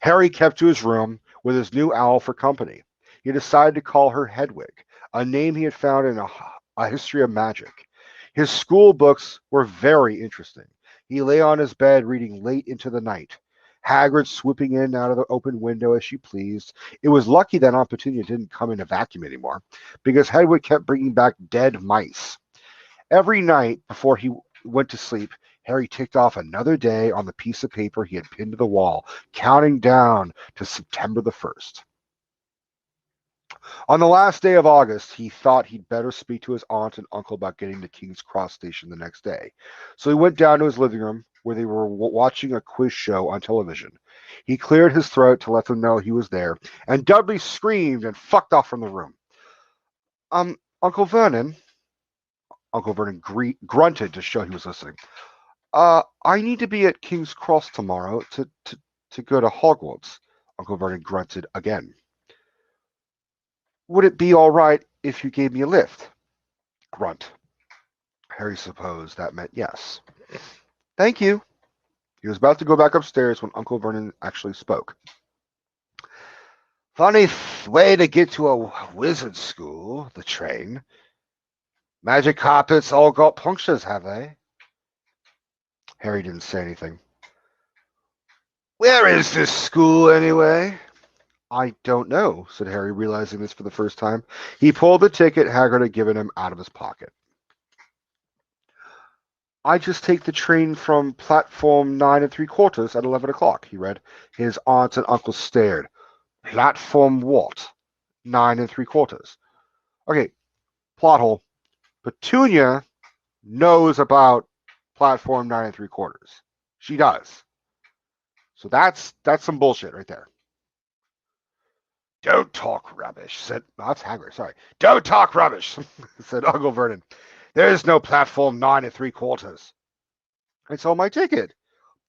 Harry kept to his room with his new owl for company. He decided to call her Hedwig, a name he had found in a history of magic. His school books were very interesting. He lay on his bed reading late into the night. Hagrid swooping in and out of the open window as she pleased. It was lucky that Aunt Petunia didn't come in a vacuum anymore, because Hedwig kept bringing back dead mice. Every night before he went to sleep, Harry ticked off another day on the piece of paper he had pinned to the wall, counting down to September the 1st. On the last day of August, he thought he'd better speak to his aunt and uncle about getting to King's Cross Station the next day. So he went down to his living room, where they were watching a quiz show on television. He cleared his throat to let them know he was there, and Dudley screamed and fucked off from the room. Uncle Vernon? Uncle Vernon grunted to show he was listening. I need to be at King's Cross tomorrow to go to Hogwarts. Uncle Vernon grunted again. Would it be all right if you gave me a lift? Grunt. Harry supposed that meant yes. Thank you. He was about to go back upstairs when Uncle Vernon actually spoke. Funny way to get to a wizard school, the train. Magic carpets all got punctures, have they? Harry didn't say anything. Where is this school, anyway? I don't know, said Harry, realizing this for the first time. He pulled the ticket Hagrid had given him out of his pocket. I just take the train from platform 9 3/4 at 11 o'clock, he read. His aunts and uncles stared. Platform what? 9 3/4. Okay, plot hole. Petunia knows about platform 9 3/4. She does. So that's some bullshit right there. Don't talk rubbish, said... that's Hagrid, sorry. Don't talk rubbish, said Uncle Vernon. There is no platform 9 3/4. I saw my ticket.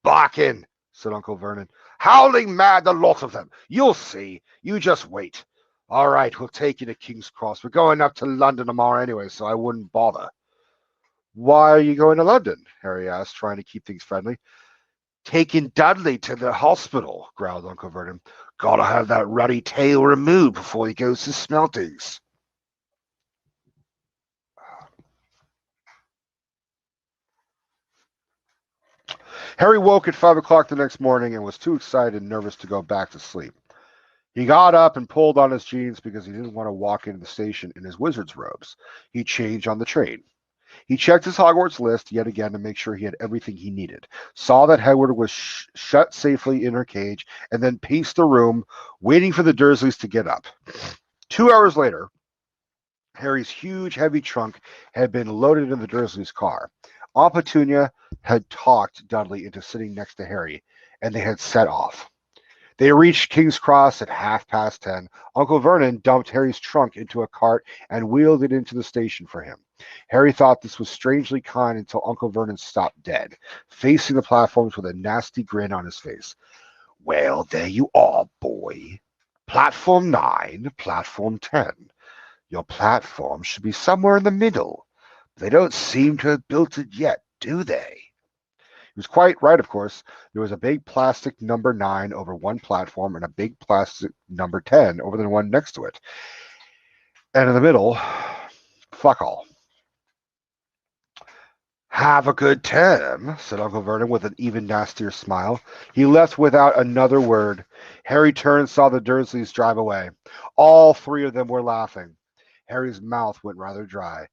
Barking, said Uncle Vernon. Howling mad, the lot of them. You'll see. You just wait. All right, we'll take you to King's Cross. We're going up to London tomorrow anyway, so I wouldn't bother. Why are you going to London? Harry asked, trying to keep things friendly. Taking Dudley to the hospital, growled Uncle Vernon. Gotta have that ruddy tail removed before he goes to Smeltings. Harry woke at 5 o'clock the next morning and was too excited and nervous to go back to sleep. He got up and pulled on his jeans because he didn't want to walk into the station in his wizard's robes. He changed on the train. He checked his Hogwarts list yet again to make sure he had everything he needed, saw that Hedwig was shut safely in her cage, and then paced the room, waiting for the Dursleys to get up. 2 hours later, Harry's huge, heavy trunk had been loaded in the Dursleys' car. Aunt Petunia had talked Dudley into sitting next to Harry, and they had set off. They reached King's Cross at 10:30. Uncle Vernon dumped Harry's trunk into a cart and wheeled it into the station for him. Harry thought this was strangely kind until Uncle Vernon stopped dead, facing the platforms with a nasty grin on his face. Well, there you are, boy. Platform 9, platform 10. Your platform should be somewhere in the middle. They don't seem to have built it yet, do they? He was quite right, of course. There was a big plastic number 9 over one platform and a big plastic number 10 over the one next to it. And in the middle, fuck all. Have a good time, said Uncle Vernon with an even nastier smile. He left without another word. Harry turned and saw the Dursleys drive away. All three of them were laughing. Harry's mouth went rather dry.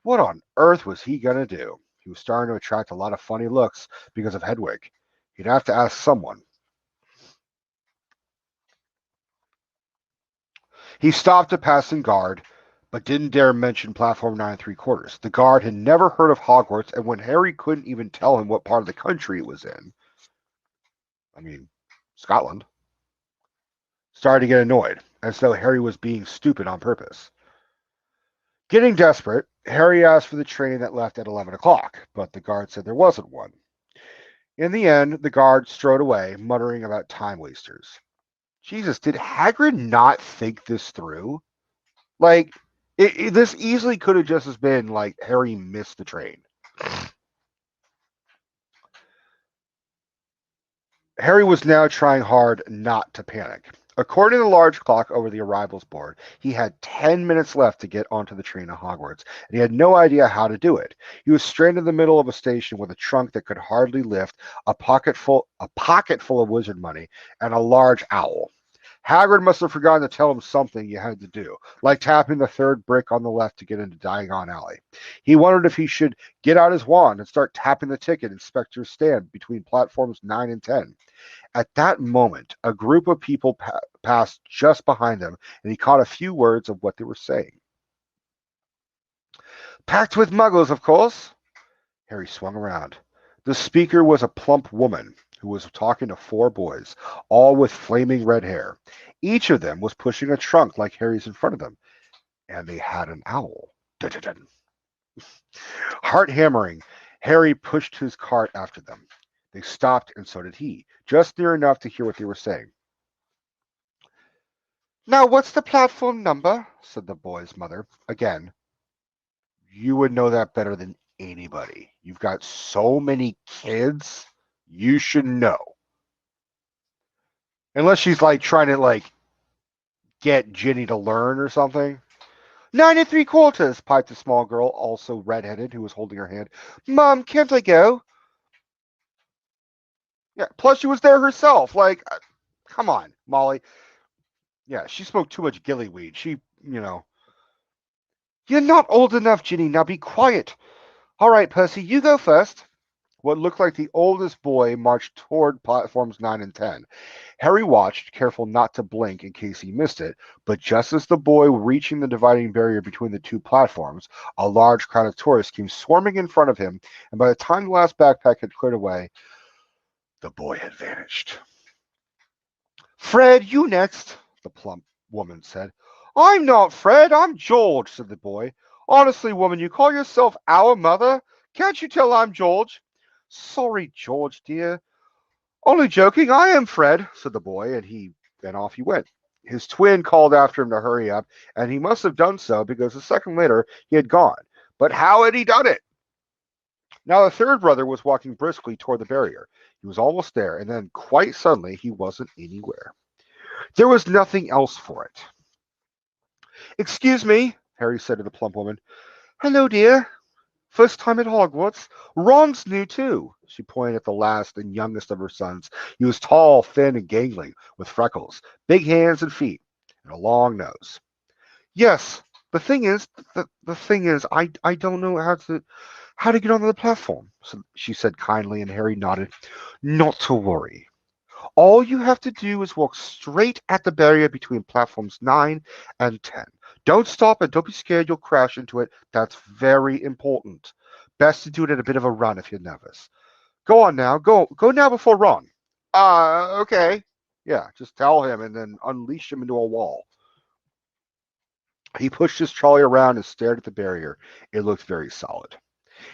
What on earth was he going to do? He was starting to attract a lot of funny looks because of Hedwig. He'd have to ask someone. He stopped a passing guard, but didn't dare mention platform 9 3/4. The guard had never heard of Hogwarts, and when Harry couldn't even tell him what part of the country it was in, I mean, Scotland, started to get annoyed, as though Harry was being stupid on purpose. Getting desperate, Harry asked for the train that left at 11 o'clock, but the guard said there wasn't one. In the end, the guard strode away, muttering about time wasters. Jesus, did Hagrid not think this through? Like, this easily could have just as been like Harry missed the train. Harry was now trying hard not to panic. According to the large clock over the arrivals board, he had 10 minutes left to get onto the train to Hogwarts, and he had no idea how to do it. He was stranded in the middle of a station with a trunk that could hardly lift, a pocket full of wizard money, and a large owl. Hagrid must have forgotten to tell him something you had to do, like tapping the third brick on the left to get into Diagon Alley. He wondered if he should get out his wand and start tapping the ticket inspector's stand between platforms 9 and 10. At that moment, a group of people passed just behind them, and he caught a few words of what they were saying. Packed with muggles, of course. Harry swung around. The speaker was a plump woman who was talking to 4 boys, all with flaming red hair. Each of them was pushing a trunk like Harry's in front of them, and they had an owl. Dun-dun-dun. Heart hammering, Harry pushed his cart after them. They stopped, and so did he, just near enough to hear what they were saying. Now, what's the platform number? Said the boy's mother. Again, you would know that better than anybody. You've got so many kids, you should know. Unless she's like trying to like get Ginny to learn or something. 9 3/4, piped the small girl, also redheaded, who was holding her hand. Mom, can't I go? Yeah, plus she was there herself. Like, come on, Molly. Yeah, she smoked too much gillyweed. You're not old enough, Ginny. Now be quiet. All right, Percy, you go first. What looked like the oldest boy marched toward platforms 9 and 10. Harry watched, careful not to blink in case he missed it, but just as the boy reaching the dividing barrier between the two platforms, a large crowd of tourists came swarming in front of him, and by the time the last backpack had cleared away, the boy had vanished. Fred, you next, the plump woman said. I'm not Fred, I'm George, said the boy. Honestly, woman, you call yourself our mother? Can't you tell I'm George? Sorry, George, dear. Only joking, I am Fred, said the boy, and off he went. His twin called after him to hurry up, and he must have done so because a second later he had gone. But how had he done it? Now the third brother was walking briskly toward the barrier. He was almost there, and then quite suddenly he wasn't anywhere. There was nothing else for it. Excuse me, Harry said to the plump woman. Hello, dear. First time at Hogwarts. Ron's new too. She pointed at the last and youngest of her sons. He was tall, thin, and gangling, with freckles, big hands and feet, and a long nose. Yes, the thing is, I don't know how to get onto the platform. So she said kindly, and Harry nodded. Not to worry. All you have to do is walk straight at the barrier between platforms 9 and 10. Don't stop and don't be scared you'll crash into it. That's very important. Best to do it at a bit of a run if you're nervous. Go on now. Go now before Ron. Okay. Yeah, just tell him and then unleash him into a wall. He pushed his trolley around and stared at the barrier. It looked very solid.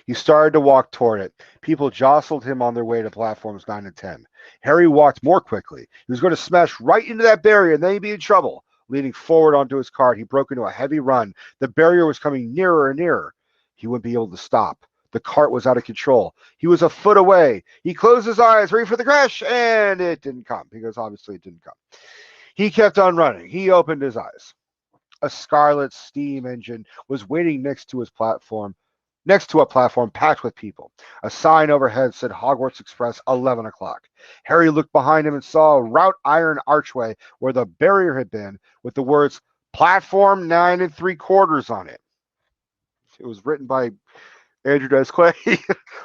He started to walk toward it. People jostled him on their way to platforms 9 and 10. Harry walked more quickly. He was going to smash right into that barrier and then he'd be in trouble. Leaning forward onto his cart, he broke into a heavy run. The barrier was coming nearer and nearer. He wouldn't be able to stop. The cart was out of control. He was a foot away. He closed his eyes, ready for the crash, and it didn't come because obviously it didn't come. He kept on running. He opened his eyes. A scarlet steam engine was waiting next to a platform packed with people. A sign overhead said Hogwarts Express, 11 o'clock. Harry looked behind him and saw a wrought iron archway where the barrier had been with the words Platform 9 and 3/4 on it. It was written by Andrew Dice Clay.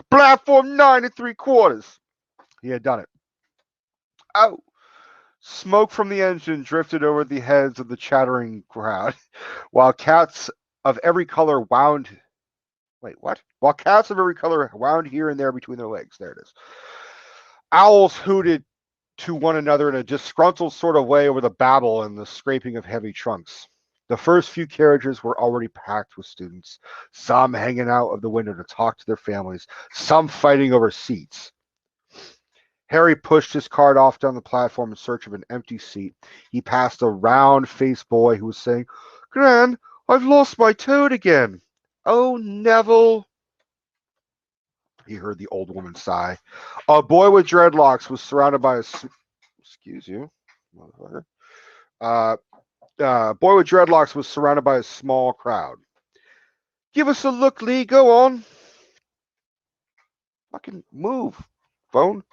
Platform 9 and 3/4. He had done it. Oh, smoke from the engine drifted over the heads of the chattering crowd, while cats of every color wound. Wait, what? While cats of every color wound here and there between their legs. There it is. Owls hooted to one another in a disgruntled sort of way over the babble and the scraping of heavy trunks. The first few carriages were already packed with students, some hanging out of the window to talk to their families, some fighting over seats. Harry pushed his cart off down the platform in search of an empty seat. He passed a round-faced boy who was saying, "Gran, I've lost my toad again." "Oh, Neville," he heard the old woman sigh. A boy with dreadlocks was surrounded by a... Excuse you, motherfucker. Uh, boy with dreadlocks was surrounded by a small crowd. "Give us a look, Lee. Go on." "Fucking move, phone."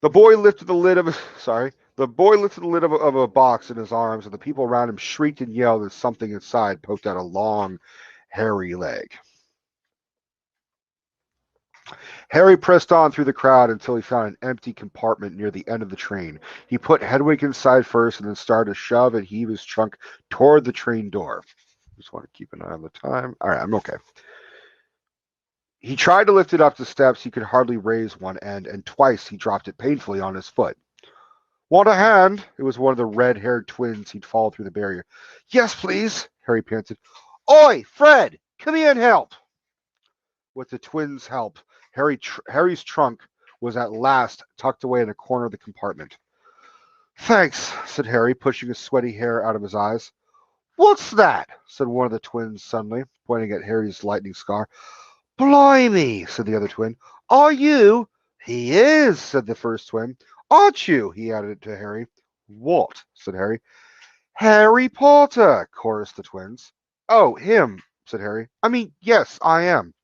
The boy lifted the lid of a, sorry. The boy lifted the lid of a box in his arms, and the people around him shrieked and yelled as something inside poked out a long, hairy leg. Harry pressed on through the crowd until he found an empty compartment near the end of the train. He put Hedwig inside first and then started to shove and heave his trunk toward the train door. Just want to keep an eye on the time. All right, I'm okay. He tried to lift it up the steps. He could hardly raise one end, and twice he dropped it painfully on his foot. "Want a hand?" It was one of the red-haired twins he'd followed through the barrier. "Yes, please," Harry panted. "Oi, Fred, come here and help." With the twins' help, Harry's trunk was at last tucked away in a corner of the compartment. "Thanks," said Harry, pushing his sweaty hair out of his eyes. "What's that?" said one of the twins suddenly, pointing at Harry's lightning scar. "Blimey," said the other twin. "Are you?" "He is," said the first twin. "Aren't you?" he added to Harry. "What?" said Harry. "Harry Potter," chorused the twins. "Oh, him," said Harry. "I mean, yes, I am."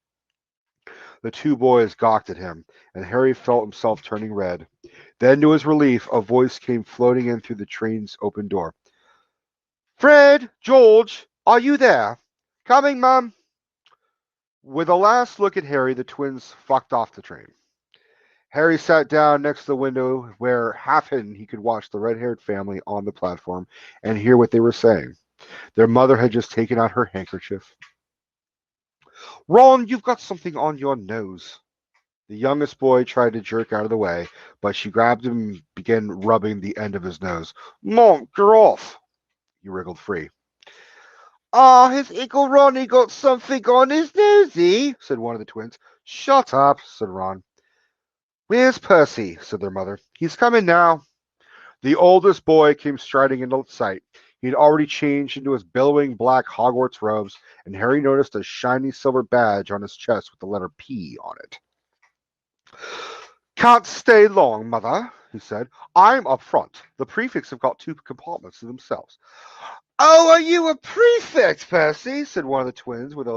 The two boys gawked at him, and Harry felt himself turning red. Then, to his relief, a voice came floating in through the train's open door. "Fred, George, are you there?" "Coming, Mum." With a last look at Harry, the twins fucked off the train. Harry sat down next to the window where, half hidden, he could watch the red-haired family on the platform and hear what they were saying. Their mother had just taken out her handkerchief. "Ron, you've got something on your nose." The youngest boy tried to jerk out of the way, but she grabbed him and began rubbing the end of his nose. "Mom, get off." He wriggled free. "Ah, has Uncle Ronnie got something on his nosy?" said one of the twins. "Shut up," said Ron. "Where's Percy?" said their mother. "He's coming now." The oldest boy came striding into sight. He had already changed into his billowing black Hogwarts robes, and Harry noticed a shiny silver badge on his chest with the letter P on it. "Can't stay long, mother," he said. "I'm up front. The prefects have got two compartments to themselves." "Oh, are you a prefect, Percy?" said one of the twins with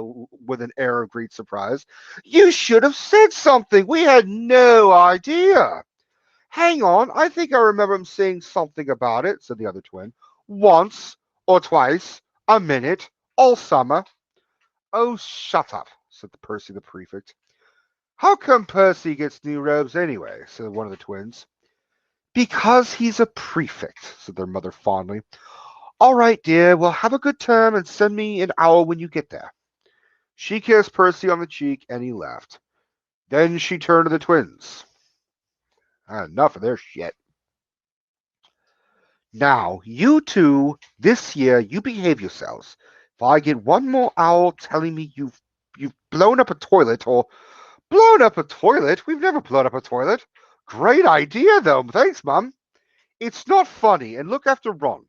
an air of great surprise. "You should have said something. We had no idea." "Hang on, I think I remember him saying something about it," said the other twin. "Once or twice, a minute, all summer." "Oh, shut up," said Percy the prefect. "How come Percy gets new robes anyway?" said one of the twins. "Because he's a prefect," said their mother fondly. "All right, dear, well, have a good time and send me an owl when you get there." She kissed Percy on the cheek and he left. Then she turned to the twins. "I had enough of their shit." Now, you two, this year, you behave yourselves. If I get one more owl telling me you've blown up a toilet or blown up a toilet, we've never blown up a toilet. Great idea, though. Thanks, Mum. It's not funny, and look after Ron.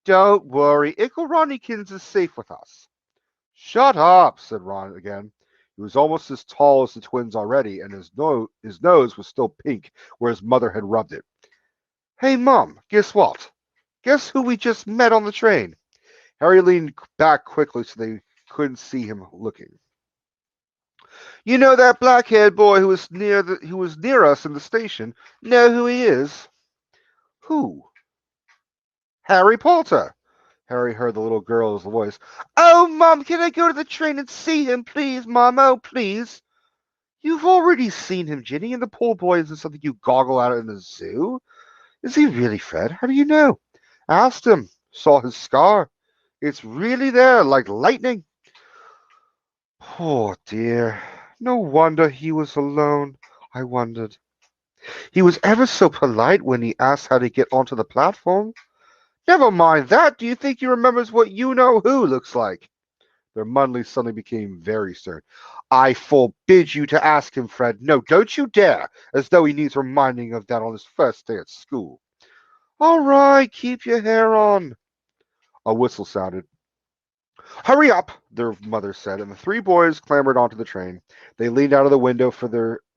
Don't worry, Ickle Ronnykins is safe with us. Shut up, said Ron again. He was almost as tall as the twins already, and his nose was still pink where his mother had rubbed it. Hey, Mum, guess what? Guess who we just met on the train? Harry leaned back quickly so they couldn't see him looking. You know that black-haired boy who was near us in the station? Know who he is? Who? Harry Potter. Harry heard the little girl's voice. Oh, Mum, can I go to the train and see him, please, Mum? Oh, please. You've already seen him, Ginny, and the poor boy isn't something you goggle at in the zoo. Is he really, Fred? How do you know? Asked him. Saw his scar. It's really there, like lightning. Poor dear. No wonder he was alone, I wondered. He was ever so polite when he asked how to get onto the platform. Never mind that. Do you think he remembers what you-know-who looks like? Their Mundley suddenly became very stern. I forbid you to ask him, Fred. No, don't you dare, as though he needs reminding of that on his first day at school. All right, keep your hair on. A whistle sounded. Hurry up, their mother said, and the three boys clambered onto the train. They leaned out of the window for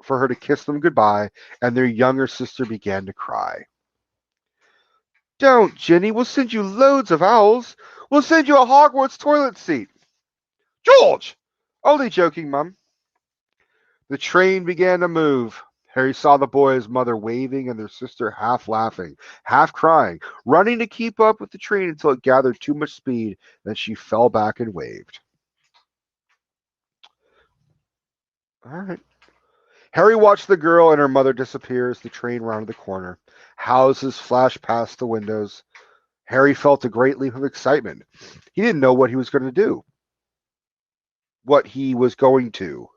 her to kiss them goodbye, and their younger sister began to cry. Don't, Ginny. We'll send you loads of owls. We'll send you a Hogwarts toilet seat. George! Only joking, Mum. The train began to move. Harry saw the boy's mother waving and their sister half laughing, half crying, running to keep up with the train until it gathered too much speed, then she fell back and waved. All right. Harry watched the girl and her mother disappear as the train rounded the corner. Houses flashed past the windows. Harry felt a great leap of excitement. He didn't know what he was going to do. What he was going to.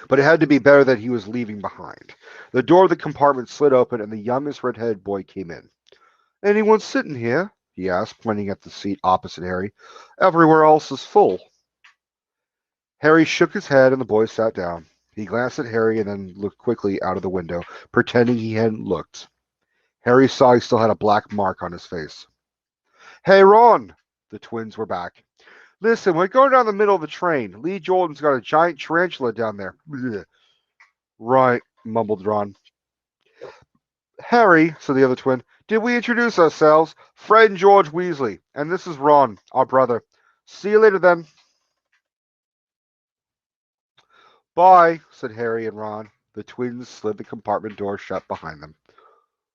But it had to be better than he was leaving behind. The door of the compartment slid open and the youngest red-headed boy came in. Anyone sitting here? He asked, pointing at the seat opposite Harry. Everywhere else is full. Harry shook his head and the boy sat down. He glanced at Harry and then looked quickly out of the window, pretending he hadn't looked. Harry saw he still had a black mark on his face. Hey, Ron! The twins were back. Listen, we're going down the middle of the train. Lee Jordan's got a giant tarantula down there. Blech. Right, mumbled Ron. Harry, said the other twin, did we introduce ourselves? Fred and George Weasley. And this is Ron, our brother. See you later, then. Bye, said Harry and Ron. The twins slid the compartment door shut behind them.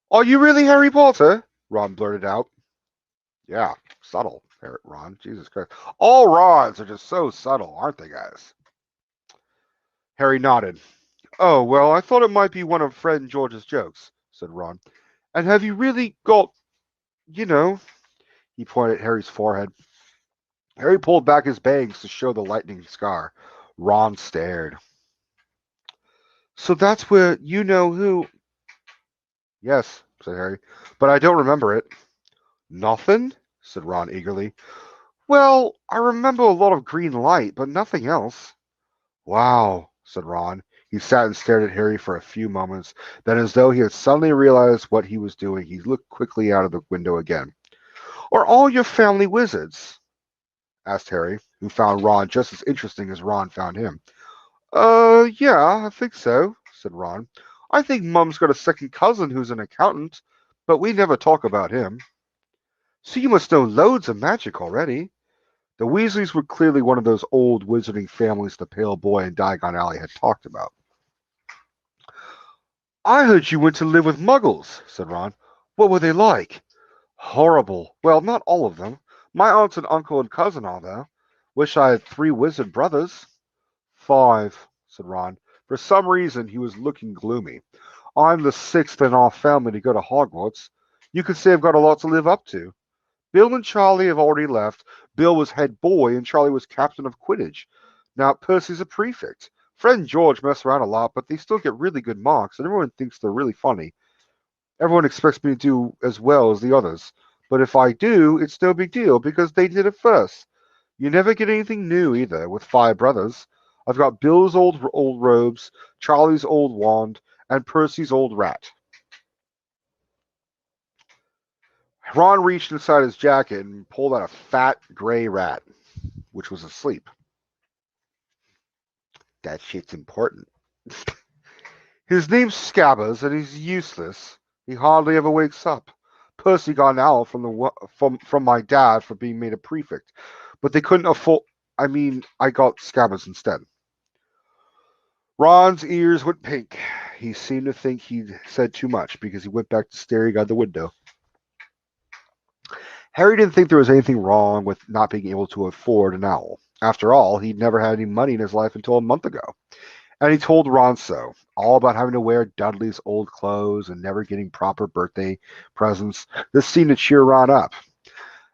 Are you really Harry Potter? Ron blurted out. Yeah, subtle, Ron. Jesus Christ. All Rons are just so subtle, aren't they, guys? Harry nodded. Oh, well, I thought it might be one of Fred and George's jokes, said Ron. And have you really got, you know, he pointed at Harry's forehead. Harry pulled back his bangs to show the lightning scar. Ron stared. So that's where you-know-who... Yes, said Harry, but I don't remember it. Nothing? Said Ron eagerly. Well, I remember a lot of green light, but nothing else. Wow, said Ron. He sat and stared at Harry for a few moments. Then, as though he had suddenly realized what he was doing, he looked quickly out of the window again. Are all your family wizards? Asked Harry, who found Ron just as interesting as Ron found him. Yeah, I think so, said Ron. I think Mum's got a second cousin who's an accountant, but we never talk about him. So you must know loads of magic already. The Weasleys were clearly one of those old wizarding families the pale boy in Diagon Alley had talked about. I heard you went to live with Muggles, said Ron. What were they like? Horrible. Well, not all of them. My aunt and uncle and cousin are, though. Wish I had 3 wizard brothers. 5, said Ron. For some reason, he was looking gloomy. I'm the 6th in our family to go to Hogwarts. You could say I've got a lot to live up to. Bill and Charlie have already left. Bill was head boy and Charlie was captain of Quidditch. Now Percy's a prefect. Fred and George mess around a lot, but they still get really good marks, and everyone thinks they're really funny. Everyone expects me to do as well as the others. But if I do, it's no big deal because they did it first. You never get anything new either with five brothers. I've got Bill's old robes, Charlie's old wand, and Percy's old rat. Ron reached inside his jacket and pulled out a fat gray rat, which was asleep. That shit's important. His name's Scabbers, and he's useless. He hardly ever wakes up. Percy got an owl from my dad for being made a prefect, but they couldn't afford. I got Scabbers instead. Ron's ears went pink. He seemed to think he'd said too much because he went back to staring out the window. Harry didn't think there was anything wrong with not being able to afford an owl. After all, he'd never had any money in his life until a month ago. And he told Ron so, all about having to wear Dudley's old clothes and never getting proper birthday presents. This seemed to cheer Ron up.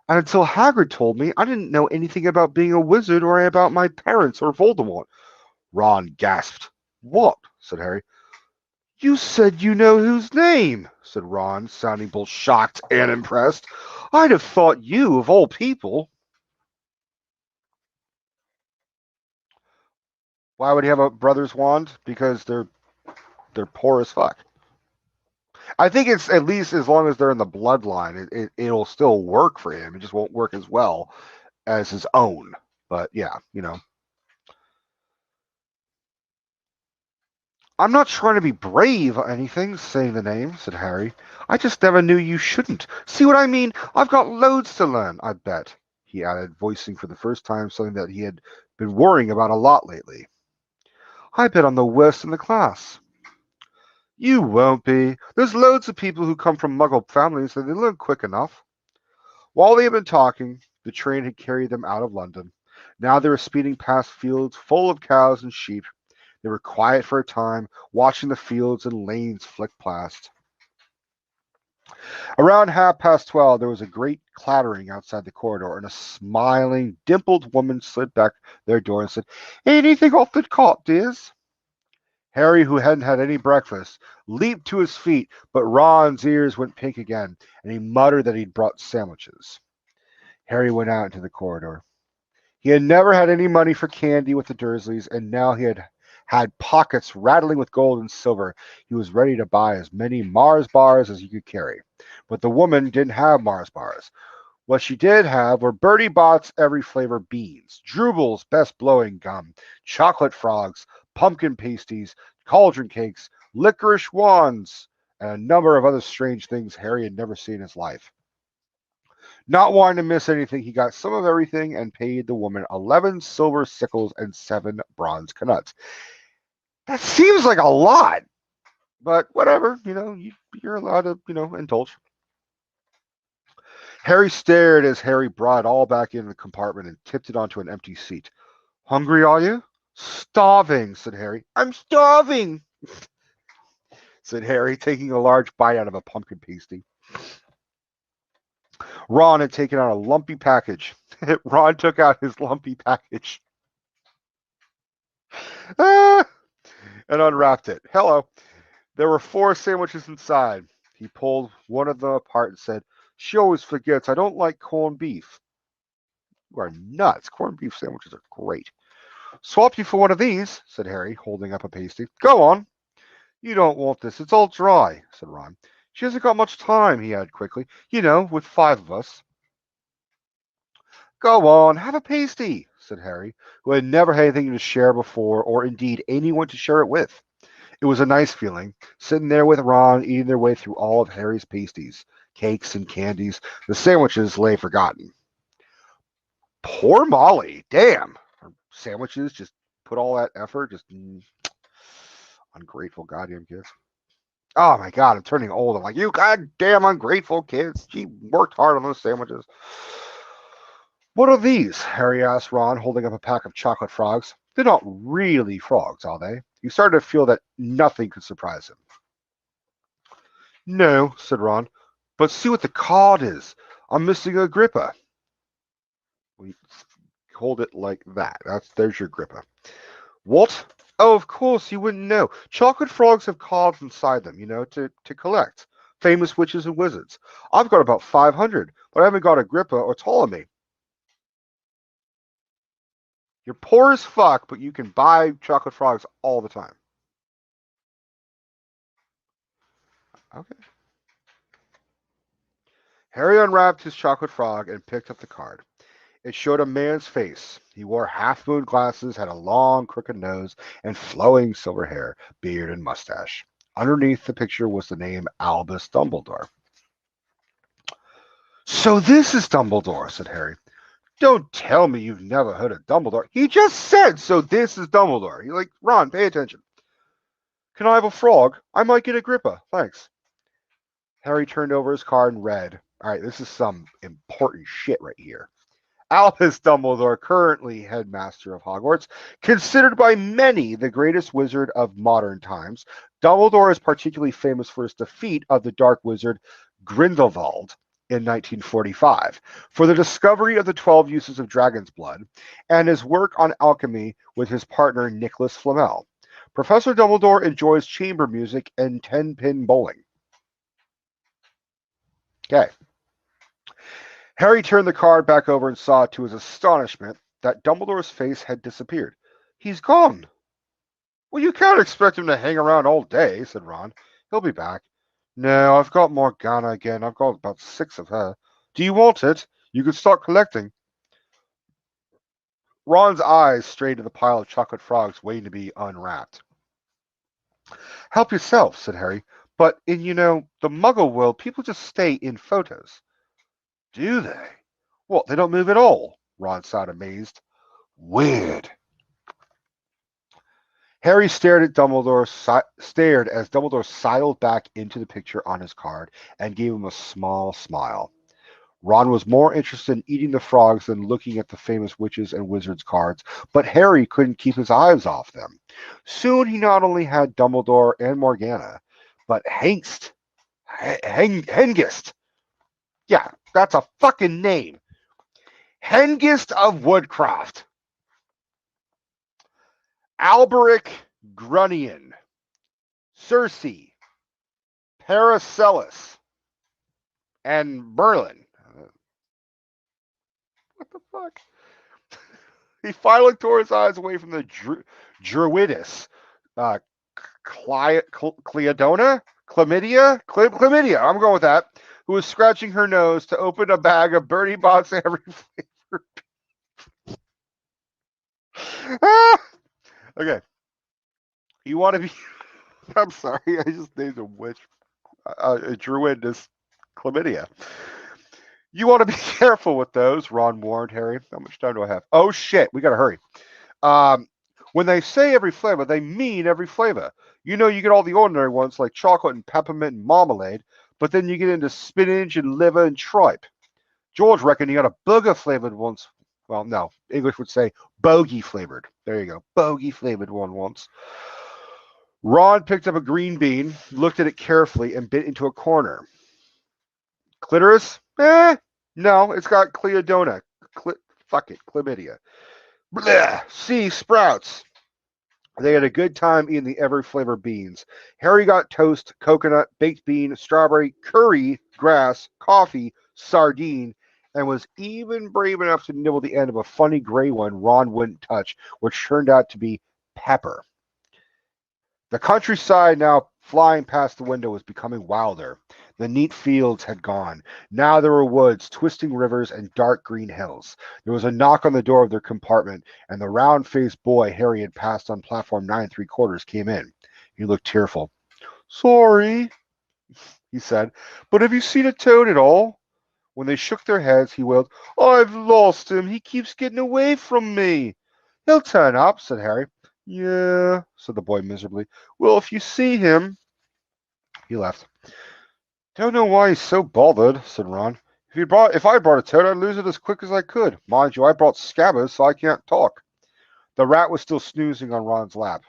And until Hagrid told me, I didn't know anything about being a wizard or about my parents or Voldemort. Ron gasped. What? Said Harry. You said you know whose name, said Ron, sounding both shocked and impressed. I'd have thought you, of all people. Why would he have a brother's wand? Because they're poor as fuck. I think it's at least as long as they're in the bloodline, it'll still work for him. It just won't work as well as his own. But yeah, I'm not trying to be brave or anything, saying the name, said Harry. I just never knew you shouldn't. See what I mean? I've got loads to learn, I bet, he added, voicing for the first time something that he had been worrying about a lot lately. I bet I'm the worst in the class. You won't be. There's loads of people who come from muggle families and they learn quick enough. While they had been talking, the train had carried them out of London. Now they were speeding past fields full of cows and sheep. They were quiet for a time, watching the fields and lanes flick past. Around 12:30, there was a great clattering outside the corridor, and a smiling, dimpled woman slid back their door and said, Anything off the cot, dears? Harry, who hadn't had any breakfast, leaped to his feet, but Ron's ears went pink again, and he muttered that he'd brought sandwiches. Harry went out into the corridor. He had never had any money for candy with the Dursleys, and now he had pockets rattling with gold and silver. He was ready to buy as many Mars bars as he could carry. But the woman didn't have Mars bars. What she did have were Bertie Bott's every flavor beans, Drubel's best blowing gum, chocolate frogs, pumpkin pasties, cauldron cakes, licorice wands, and a number of other strange things Harry had never seen in his life. Not wanting to miss anything, he got some of everything and paid the woman 11 silver sickles and 7 bronze knuts. That seems like a lot, but whatever, you're allowed to, indulge. Harry stared as Harry brought it all back into the compartment and tipped it onto an empty seat. Hungry, are you? Starving, said Harry. I'm starving, said Harry, taking a large bite out of a pumpkin pasty. Ron had taken out a lumpy package. Ron took out his lumpy package and unwrapped it. Hello. There were 4 sandwiches inside. He pulled one of them apart and said, She always forgets I don't like corned beef. You are nuts. Corned beef sandwiches are great. Swap you for one of these, said Harry, holding up a pasty. Go on. You don't want this. It's all dry, said Ron. She hasn't got much time, he added quickly. With 5 of us. Go on, have a pasty, said Harry, who had never had anything to share before, or indeed anyone to share it with. It was a nice feeling, sitting there with Ron, eating their way through all of Harry's pasties, cakes, and candies. The sandwiches lay forgotten. Poor Molly. Damn. Her sandwiches just put all that effort. Just ungrateful goddamn kids. Oh my god, I'm turning old. I'm like, you goddamn ungrateful kids. She worked hard on those sandwiches. What are these? Harry asked Ron, holding up a pack of chocolate frogs. They're not really frogs, are they? He started to feel that nothing could surprise him. No, said Ron, but see what the card is. I'm missing a gripper. We hold it like that. There's your gripper. What? Oh, of course, you wouldn't know. Chocolate frogs have cards inside them, to collect. famous witches and wizards. I've got about 500, but I haven't got Agrippa or Ptolemy. You're poor as fuck, but you can buy chocolate frogs all the time. Okay. Harry unwrapped his chocolate frog and picked up the card. It showed a man's face. He wore half-moon glasses, had a long, crooked nose, and flowing silver hair, beard, and mustache. Underneath the picture was the name Albus Dumbledore. So this is Dumbledore, said Harry. Don't tell me you've never heard of Dumbledore. He just said, so this is Dumbledore. You're like, Ron, pay attention. Can I have a frog? I might get Agrippa. Thanks. Harry turned over his card and read. All right, this is some important shit right here. Albus Dumbledore, currently headmaster of Hogwarts, considered by many the greatest wizard of modern times. Dumbledore is particularly famous for his defeat of the dark wizard Grindelwald in 1945, for the discovery of the 12 uses of dragon's blood, and his work on alchemy with his partner Nicholas Flamel. Professor Dumbledore enjoys chamber music and 10-pin bowling. Okay. Harry turned the card back over and saw, to his astonishment, that Dumbledore's face had disappeared. He's gone. Well, you can't expect him to hang around all day, said Ron. He'll be back. No, I've got Morgana again. I've got about 6 of her. Do you want it? You could start collecting. Ron's eyes strayed to the pile of chocolate frogs waiting to be unwrapped. Help yourself, said Harry. But in, the Muggle world, people just stay in photos. Do they? Well, they don't move at all. Ron sighed, amazed. Weird. Harry stared as Dumbledore sidled back into the picture on his card and gave him a small smile. Ron was more interested in eating the frogs than looking at the famous witches and wizards cards, but Harry couldn't keep his eyes off them. Soon he not only had Dumbledore and Morgana, but Hengist. Yeah, that's a fucking name. Hengist of Woodcraft. Alberic Grunion. Cersei. Paracelsus. And Merlin. What the fuck? He finally tore his eyes away from the Druidess. Chlamydia? I'm going with that. Who was scratching her nose to open a bag of Bertie Bott's every flavor. Okay. You want to be... I'm sorry. I just named a witch. A Druidess chlamydia. You want to be careful with those, Ron warned Harry. How much time do I have? Oh, shit. We got to hurry. When they say every flavor, they mean every flavor. You get all the ordinary ones like chocolate and peppermint and marmalade, but then you get into spinach and liver and tripe. George reckoned he got a booger-flavored once. Well, no. English would say bogey-flavored. There you go. Bogey-flavored one once. Ron picked up a green bean, looked at it carefully, and bit into a corner. Clitoris? No, it's got Cleodona. Fuck it, chlamydia. Blech. See, sprouts. They had a good time eating the every flavor beans. Harry got toast, coconut, baked bean, strawberry, curry, grass, coffee, sardine, and was even brave enough to nibble the end of a funny gray one Ron wouldn't touch, which turned out to be pepper. The countryside now flying past the window was becoming wilder. The neat fields had gone. Now there were woods, twisting rivers, and dark green hills. There was a knock on the door of their compartment, and the round-faced boy Harry had passed on platform 9 3/4 came in. He looked tearful. Sorry, he said, but have you seen a toad at all? When they shook their heads, he wailed, I've lost him. He keeps getting away from me. He'll turn up, said Harry. Yeah, said the boy miserably. Well, if you see him... He left. Don't know why he's so bothered, said Ron. If I brought a toad, I'd lose it as quick as I could. Mind you, I brought Scabbers, so I can't talk. The rat was still snoozing on Ron's lap.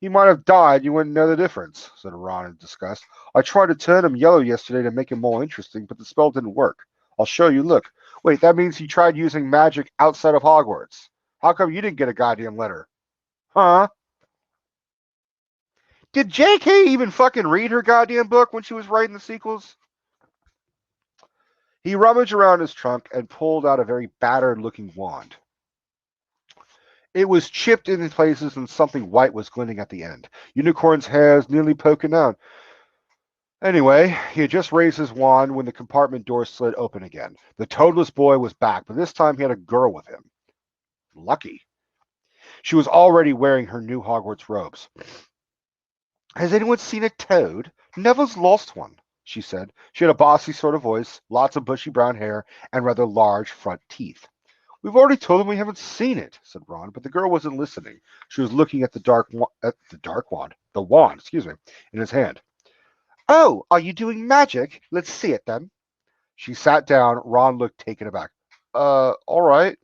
He might have died, you wouldn't know the difference, said Ron in disgust. I tried to turn him yellow yesterday to make him more interesting, but the spell didn't work. I'll show you, look. Wait, that means he tried using magic outside of Hogwarts. How come you didn't get a goddamn letter? Huh? Did J.K. even fucking read her goddamn book when she was writing the sequels? He rummaged around his trunk and pulled out a very battered-looking wand. It was chipped in places and something white was glinting at the end. Unicorn's hairs nearly poking out. Anyway, he had just raised his wand when the compartment door slid open again. The toadless boy was back, but this time he had a girl with him. Lucky. She was already wearing her new Hogwarts robes. Has anyone seen a toad? Neville's lost one, she said. She had a bossy sort of voice, lots of bushy brown hair, and rather large front teeth. We've already told him we haven't seen it, said Ron, but the girl wasn't listening. She was looking at the wand, in his hand. Oh, are you doing magic? Let's see it then. She sat down. Ron looked taken aback. All right.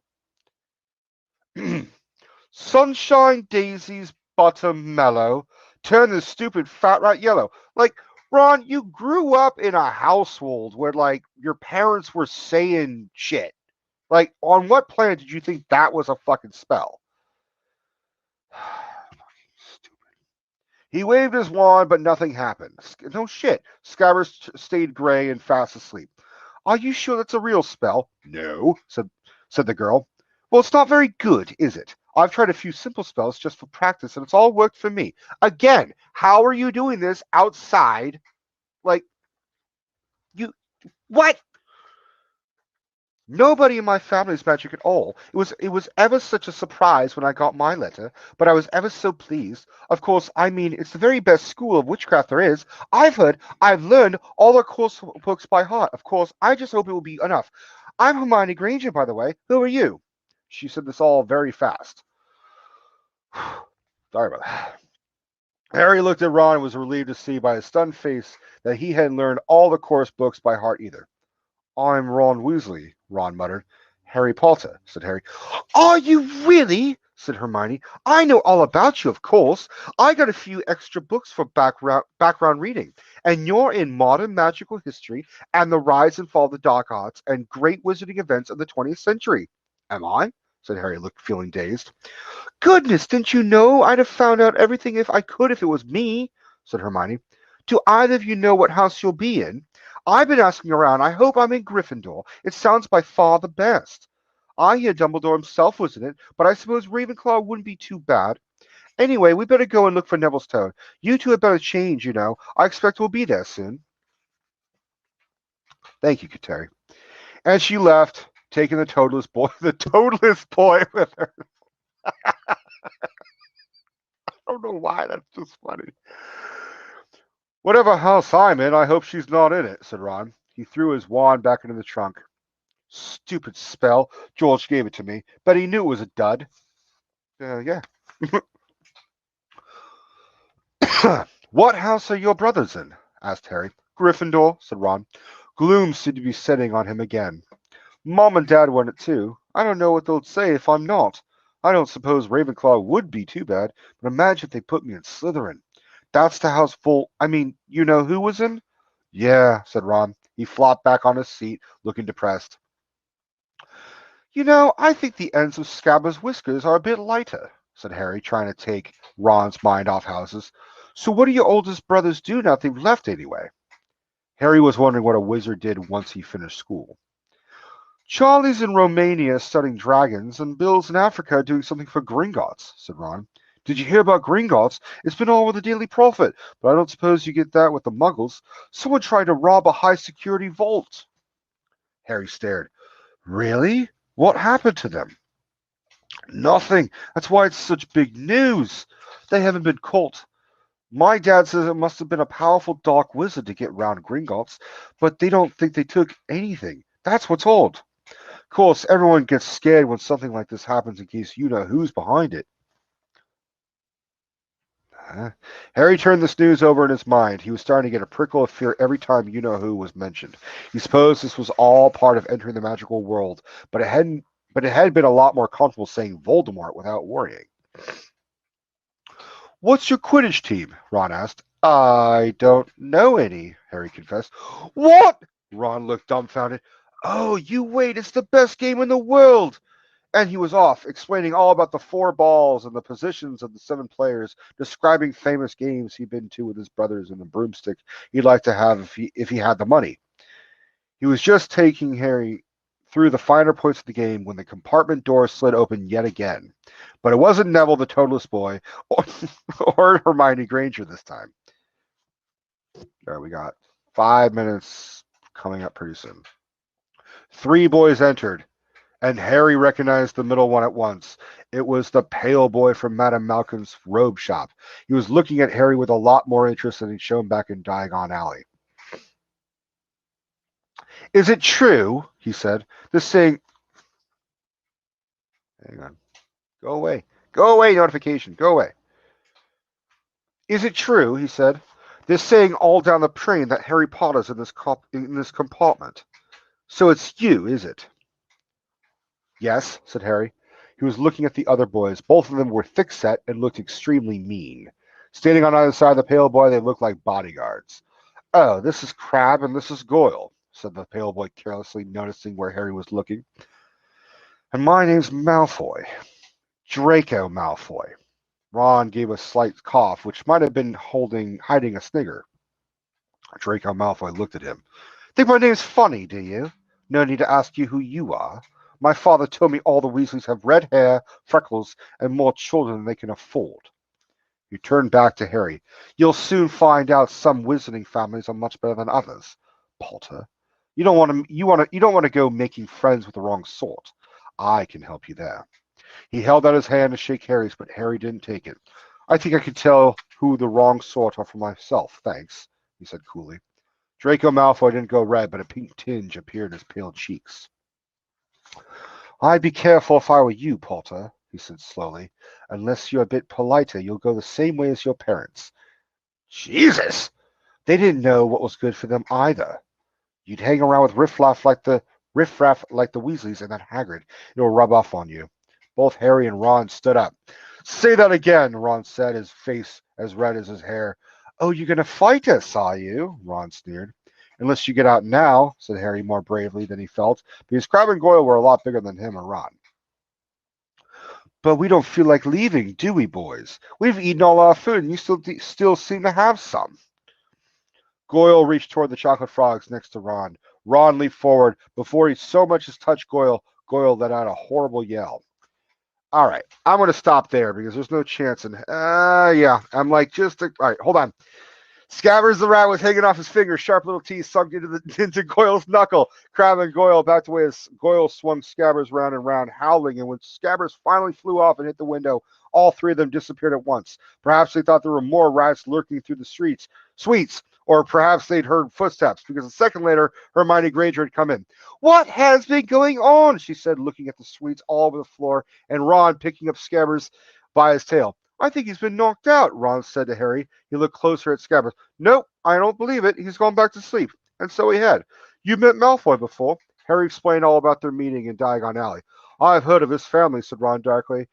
Sunshine daisies, buttermellow. Turn this stupid fat rat yellow. Like, Ron, you grew up in a household where, like, your parents were saying shit. Like, on what planet did you think that was a fucking spell? Stupid. He waved his wand, but nothing happened. No shit. Scabbers stayed gray and fast asleep. Are you sure that's a real spell? No, said the girl. Well, it's not very good, is it? I've tried a few simple spells just for practice, and it's all worked for me. Again, how are you doing this outside? Like, you... What? Nobody in my family is magic at all. It was ever such a surprise when I got my letter, but I was ever so pleased. Of course, I mean, it's the very best school of witchcraft there is. I've learned all the course books by heart. Of course, I just hope it will be enough. I'm Hermione Granger, by the way. Who are you? She said this all very fast. Sorry about that. Harry looked at Ron and was relieved to see by his stunned face that he hadn't learned all the course books by heart either. I'm Ron Weasley, Ron muttered. Harry Potter, said Harry. Are you really? Said Hermione. I know all about you, of course. I got a few extra books for background reading. And you're in modern magical history and the rise and fall of the dark arts and great wizarding events of the 20th century. Am I? Said Harry, feeling dazed. Goodness, didn't you know I'd have found out everything if I could if it was me? Said Hermione. Do either of you know what house you'll be in? I've been asking around. I hope I'm in Gryffindor. It sounds by far the best. I hear Dumbledore himself was in it, but I suppose Ravenclaw wouldn't be too bad. Anyway, we better go and look for Neville's toad. You two had better change, you know. I expect we'll be there soon. Thank you, Kateri. And she left, taking the toadless boy with her. I don't know why, that's just funny. Whatever house I'm in, I hope she's not in it, said Ron. He threw his wand back into the trunk. Stupid spell. George gave it to me. Bet he knew it was a dud. Yeah. What house are your brothers in? Asked Harry. Gryffindor, said Ron. Gloom seemed to be setting on him again. Mom and Dad want it too. I don't know what they'll say if I'm not. I don't suppose Ravenclaw would be too bad, but imagine if they put me in Slytherin. That's the house full. I mean, you know who was in? Yeah, said Ron. He flopped back on his seat, looking depressed. You know, I think the ends of Scabbers' whiskers are a bit lighter, said Harry, trying to take Ron's mind off houses. So what do your oldest brothers do now that they've left anyway? Harry was wondering what a wizard did once he finished school. Charlie's in Romania studying dragons, and Bill's in Africa doing something for Gringotts, said Ron. Did you hear about Gringotts? It's been all over the Daily Prophet, but I don't suppose you get that with the Muggles. Someone tried to rob a high-security vault. Harry stared. Really? What happened to them? Nothing. That's why it's such big news. They haven't been caught. My dad says it must have been a powerful dark wizard to get round Gringotts, but they don't think they took anything. That's what's odd. Of course, everyone gets scared when something like this happens in case you know who's behind it. Harry turned this news over in his mind. He was starting to get a prickle of fear every time you know who was mentioned. He supposed this was all part of entering the magical world, but it had been a lot more comfortable saying Voldemort without worrying. What's your Quidditch team? Ron asked. I don't know any, Harry confessed. What? Ron looked dumbfounded. Oh, you wait, it's the best game in the world. And he was off, explaining all about the 4 balls and the positions of the 7 players, describing famous games he'd been to with his brothers and the broomstick he'd like to have if he had the money. He was just taking Harry through the finer points of the game when the compartment door slid open yet again. But it wasn't Neville the Toadless Boy or Hermione Granger this time. There we got 5 minutes coming up pretty soon. 3 boys entered, and Harry recognized the middle one at once. It was the pale boy from Madame Malcolm's robe shop. He was looking at Harry with a lot more interest than he'd shown back in Diagon Alley. Is it true, he said, this thing... Hang on. Go away. Go away, notification. Go away. Is it true, he said, this saying all down the train that Harry Potter's in this compartment? So it's you, is it? Yes, said Harry. He was looking at the other boys. Both of them were thick-set and looked extremely mean. Standing on either side of the pale boy, they looked like bodyguards. Oh, this is Crabbe and this is Goyle, said the pale boy carelessly, noticing where Harry was looking. And my name's Malfoy. Draco Malfoy. Ron gave a slight cough, which might have been hiding a snigger. Draco Malfoy looked at him. Think my name's funny, do you? No need to ask you who you are. My father told me all the Weasleys have red hair, freckles, and more children than they can afford. He turned back to Harry. You'll soon find out some wizarding families are much better than others, Potter. You don't want to go making friends with the wrong sort. I can help you there. He held out his hand to shake Harry's, but Harry didn't take it. I think I can tell who the wrong sort are for myself, thanks, he said coolly. Draco Malfoy didn't go red, but a pink tinge appeared in his pale cheeks. I'd be careful if I were you, Potter, he said slowly. Unless you're a bit politer, you'll go the same way as your parents. Jesus! They didn't know what was good for them either. You'd hang around with riffraff like the Weasleys and that Hagrid. It'll rub off on you. Both Harry and Ron stood up. Say that again, Ron said, his face as red as his hair. Oh, you're going to fight us, are you? Ron sneered. Unless you get out now, said Harry more bravely than he felt, because Crabbe and Goyle were a lot bigger than him or Ron. But we don't feel like leaving, do we, boys? We've eaten all our food, and you still seem to have some. Goyle reached toward the chocolate frogs next to Ron. Ron leaped forward. Before he so much as touched Goyle, Goyle let out a horrible yell. All right, I'm going to stop there because there's no chance. And I'm like all right, hold on. Scabbers the rat was hanging off his finger, sharp little teeth sunk into Goyle's knuckle. Crabbe and Goyle backed away as Goyle swung Scabbers round and round, howling. And when Scabbers finally flew off and hit the window, all 3 of them disappeared at once. Perhaps they thought there were more rats lurking through the suites, or perhaps they'd heard footsteps, because a second later, Hermione Granger had come in. What has been going on? She said, looking at the sweets all over the floor, and Ron picking up Scabbers by his tail. I think he's been knocked out, Ron said to Harry. He looked closer at Scabbers. Nope, I don't believe it. He's gone back to sleep. And so he had. You've met Malfoy before. Harry explained all about their meeting in Diagon Alley. I've heard of his family, said Ron darkly.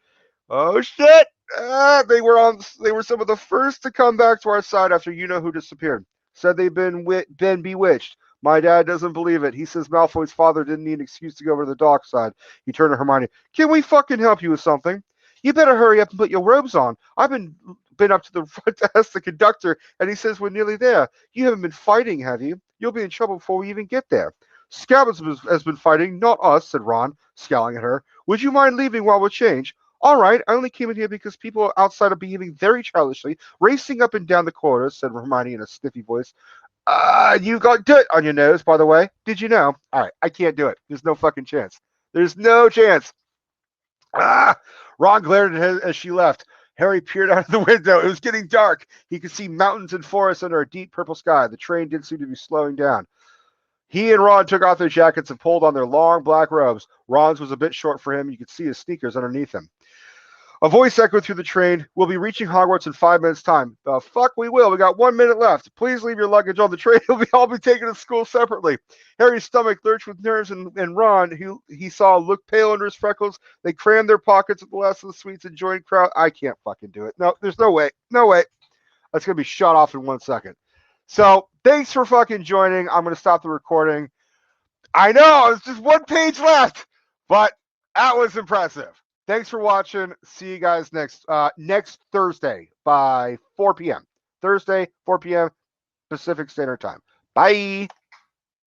Oh, shit! They were some of the first to come back to our side after you-know-who disappeared. Said they've been bewitched. My dad doesn't believe it. He says Malfoy's father didn't need an excuse to go over to the dark side. He turned to Hermione. Can we fucking help you with something? You better hurry up and put your robes on. I've been up to the front to ask the conductor, and he says we're nearly there. You haven't been fighting, have you? You'll be in trouble before we even get there. Scabbers has been fighting, not us, said Ron, scowling at her. Would you mind leaving while we change? All right, I only came in here because people outside are behaving very childishly, racing up and down the corridors, said Hermione in a sniffy voice. You got dirt on your nose, by the way. Did you know? All right, I can't do it. There's no fucking chance. There's no chance. Ron glared at her as she left. Harry peered out of the window. It was getting dark. He could see mountains and forests under a deep purple sky. The train didn't seem to be slowing down. He and Ron took off their jackets and pulled on their long black robes. Ron's was a bit short for him. You could see his sneakers underneath him. A voice echoed through the train. We'll be reaching Hogwarts in 5 minutes' time. The fuck we will. We got 1 minute left. Please leave your luggage on the train. We'll all be taken to school separately. Harry's stomach lurched with nerves, and Ron, who he saw look pale under his freckles, they crammed their pockets at the last of the sweets and joined crowd. I can't fucking do it. No, there's no way. No way. That's going to be shut off in 1 second. So thanks for fucking joining. I'm going to stop the recording. I know. It's just 1 page left. But That was impressive. Thanks for watching. See you guys next Thursday by 4 p.m. Thursday, 4 p.m. Pacific Standard Time. Bye.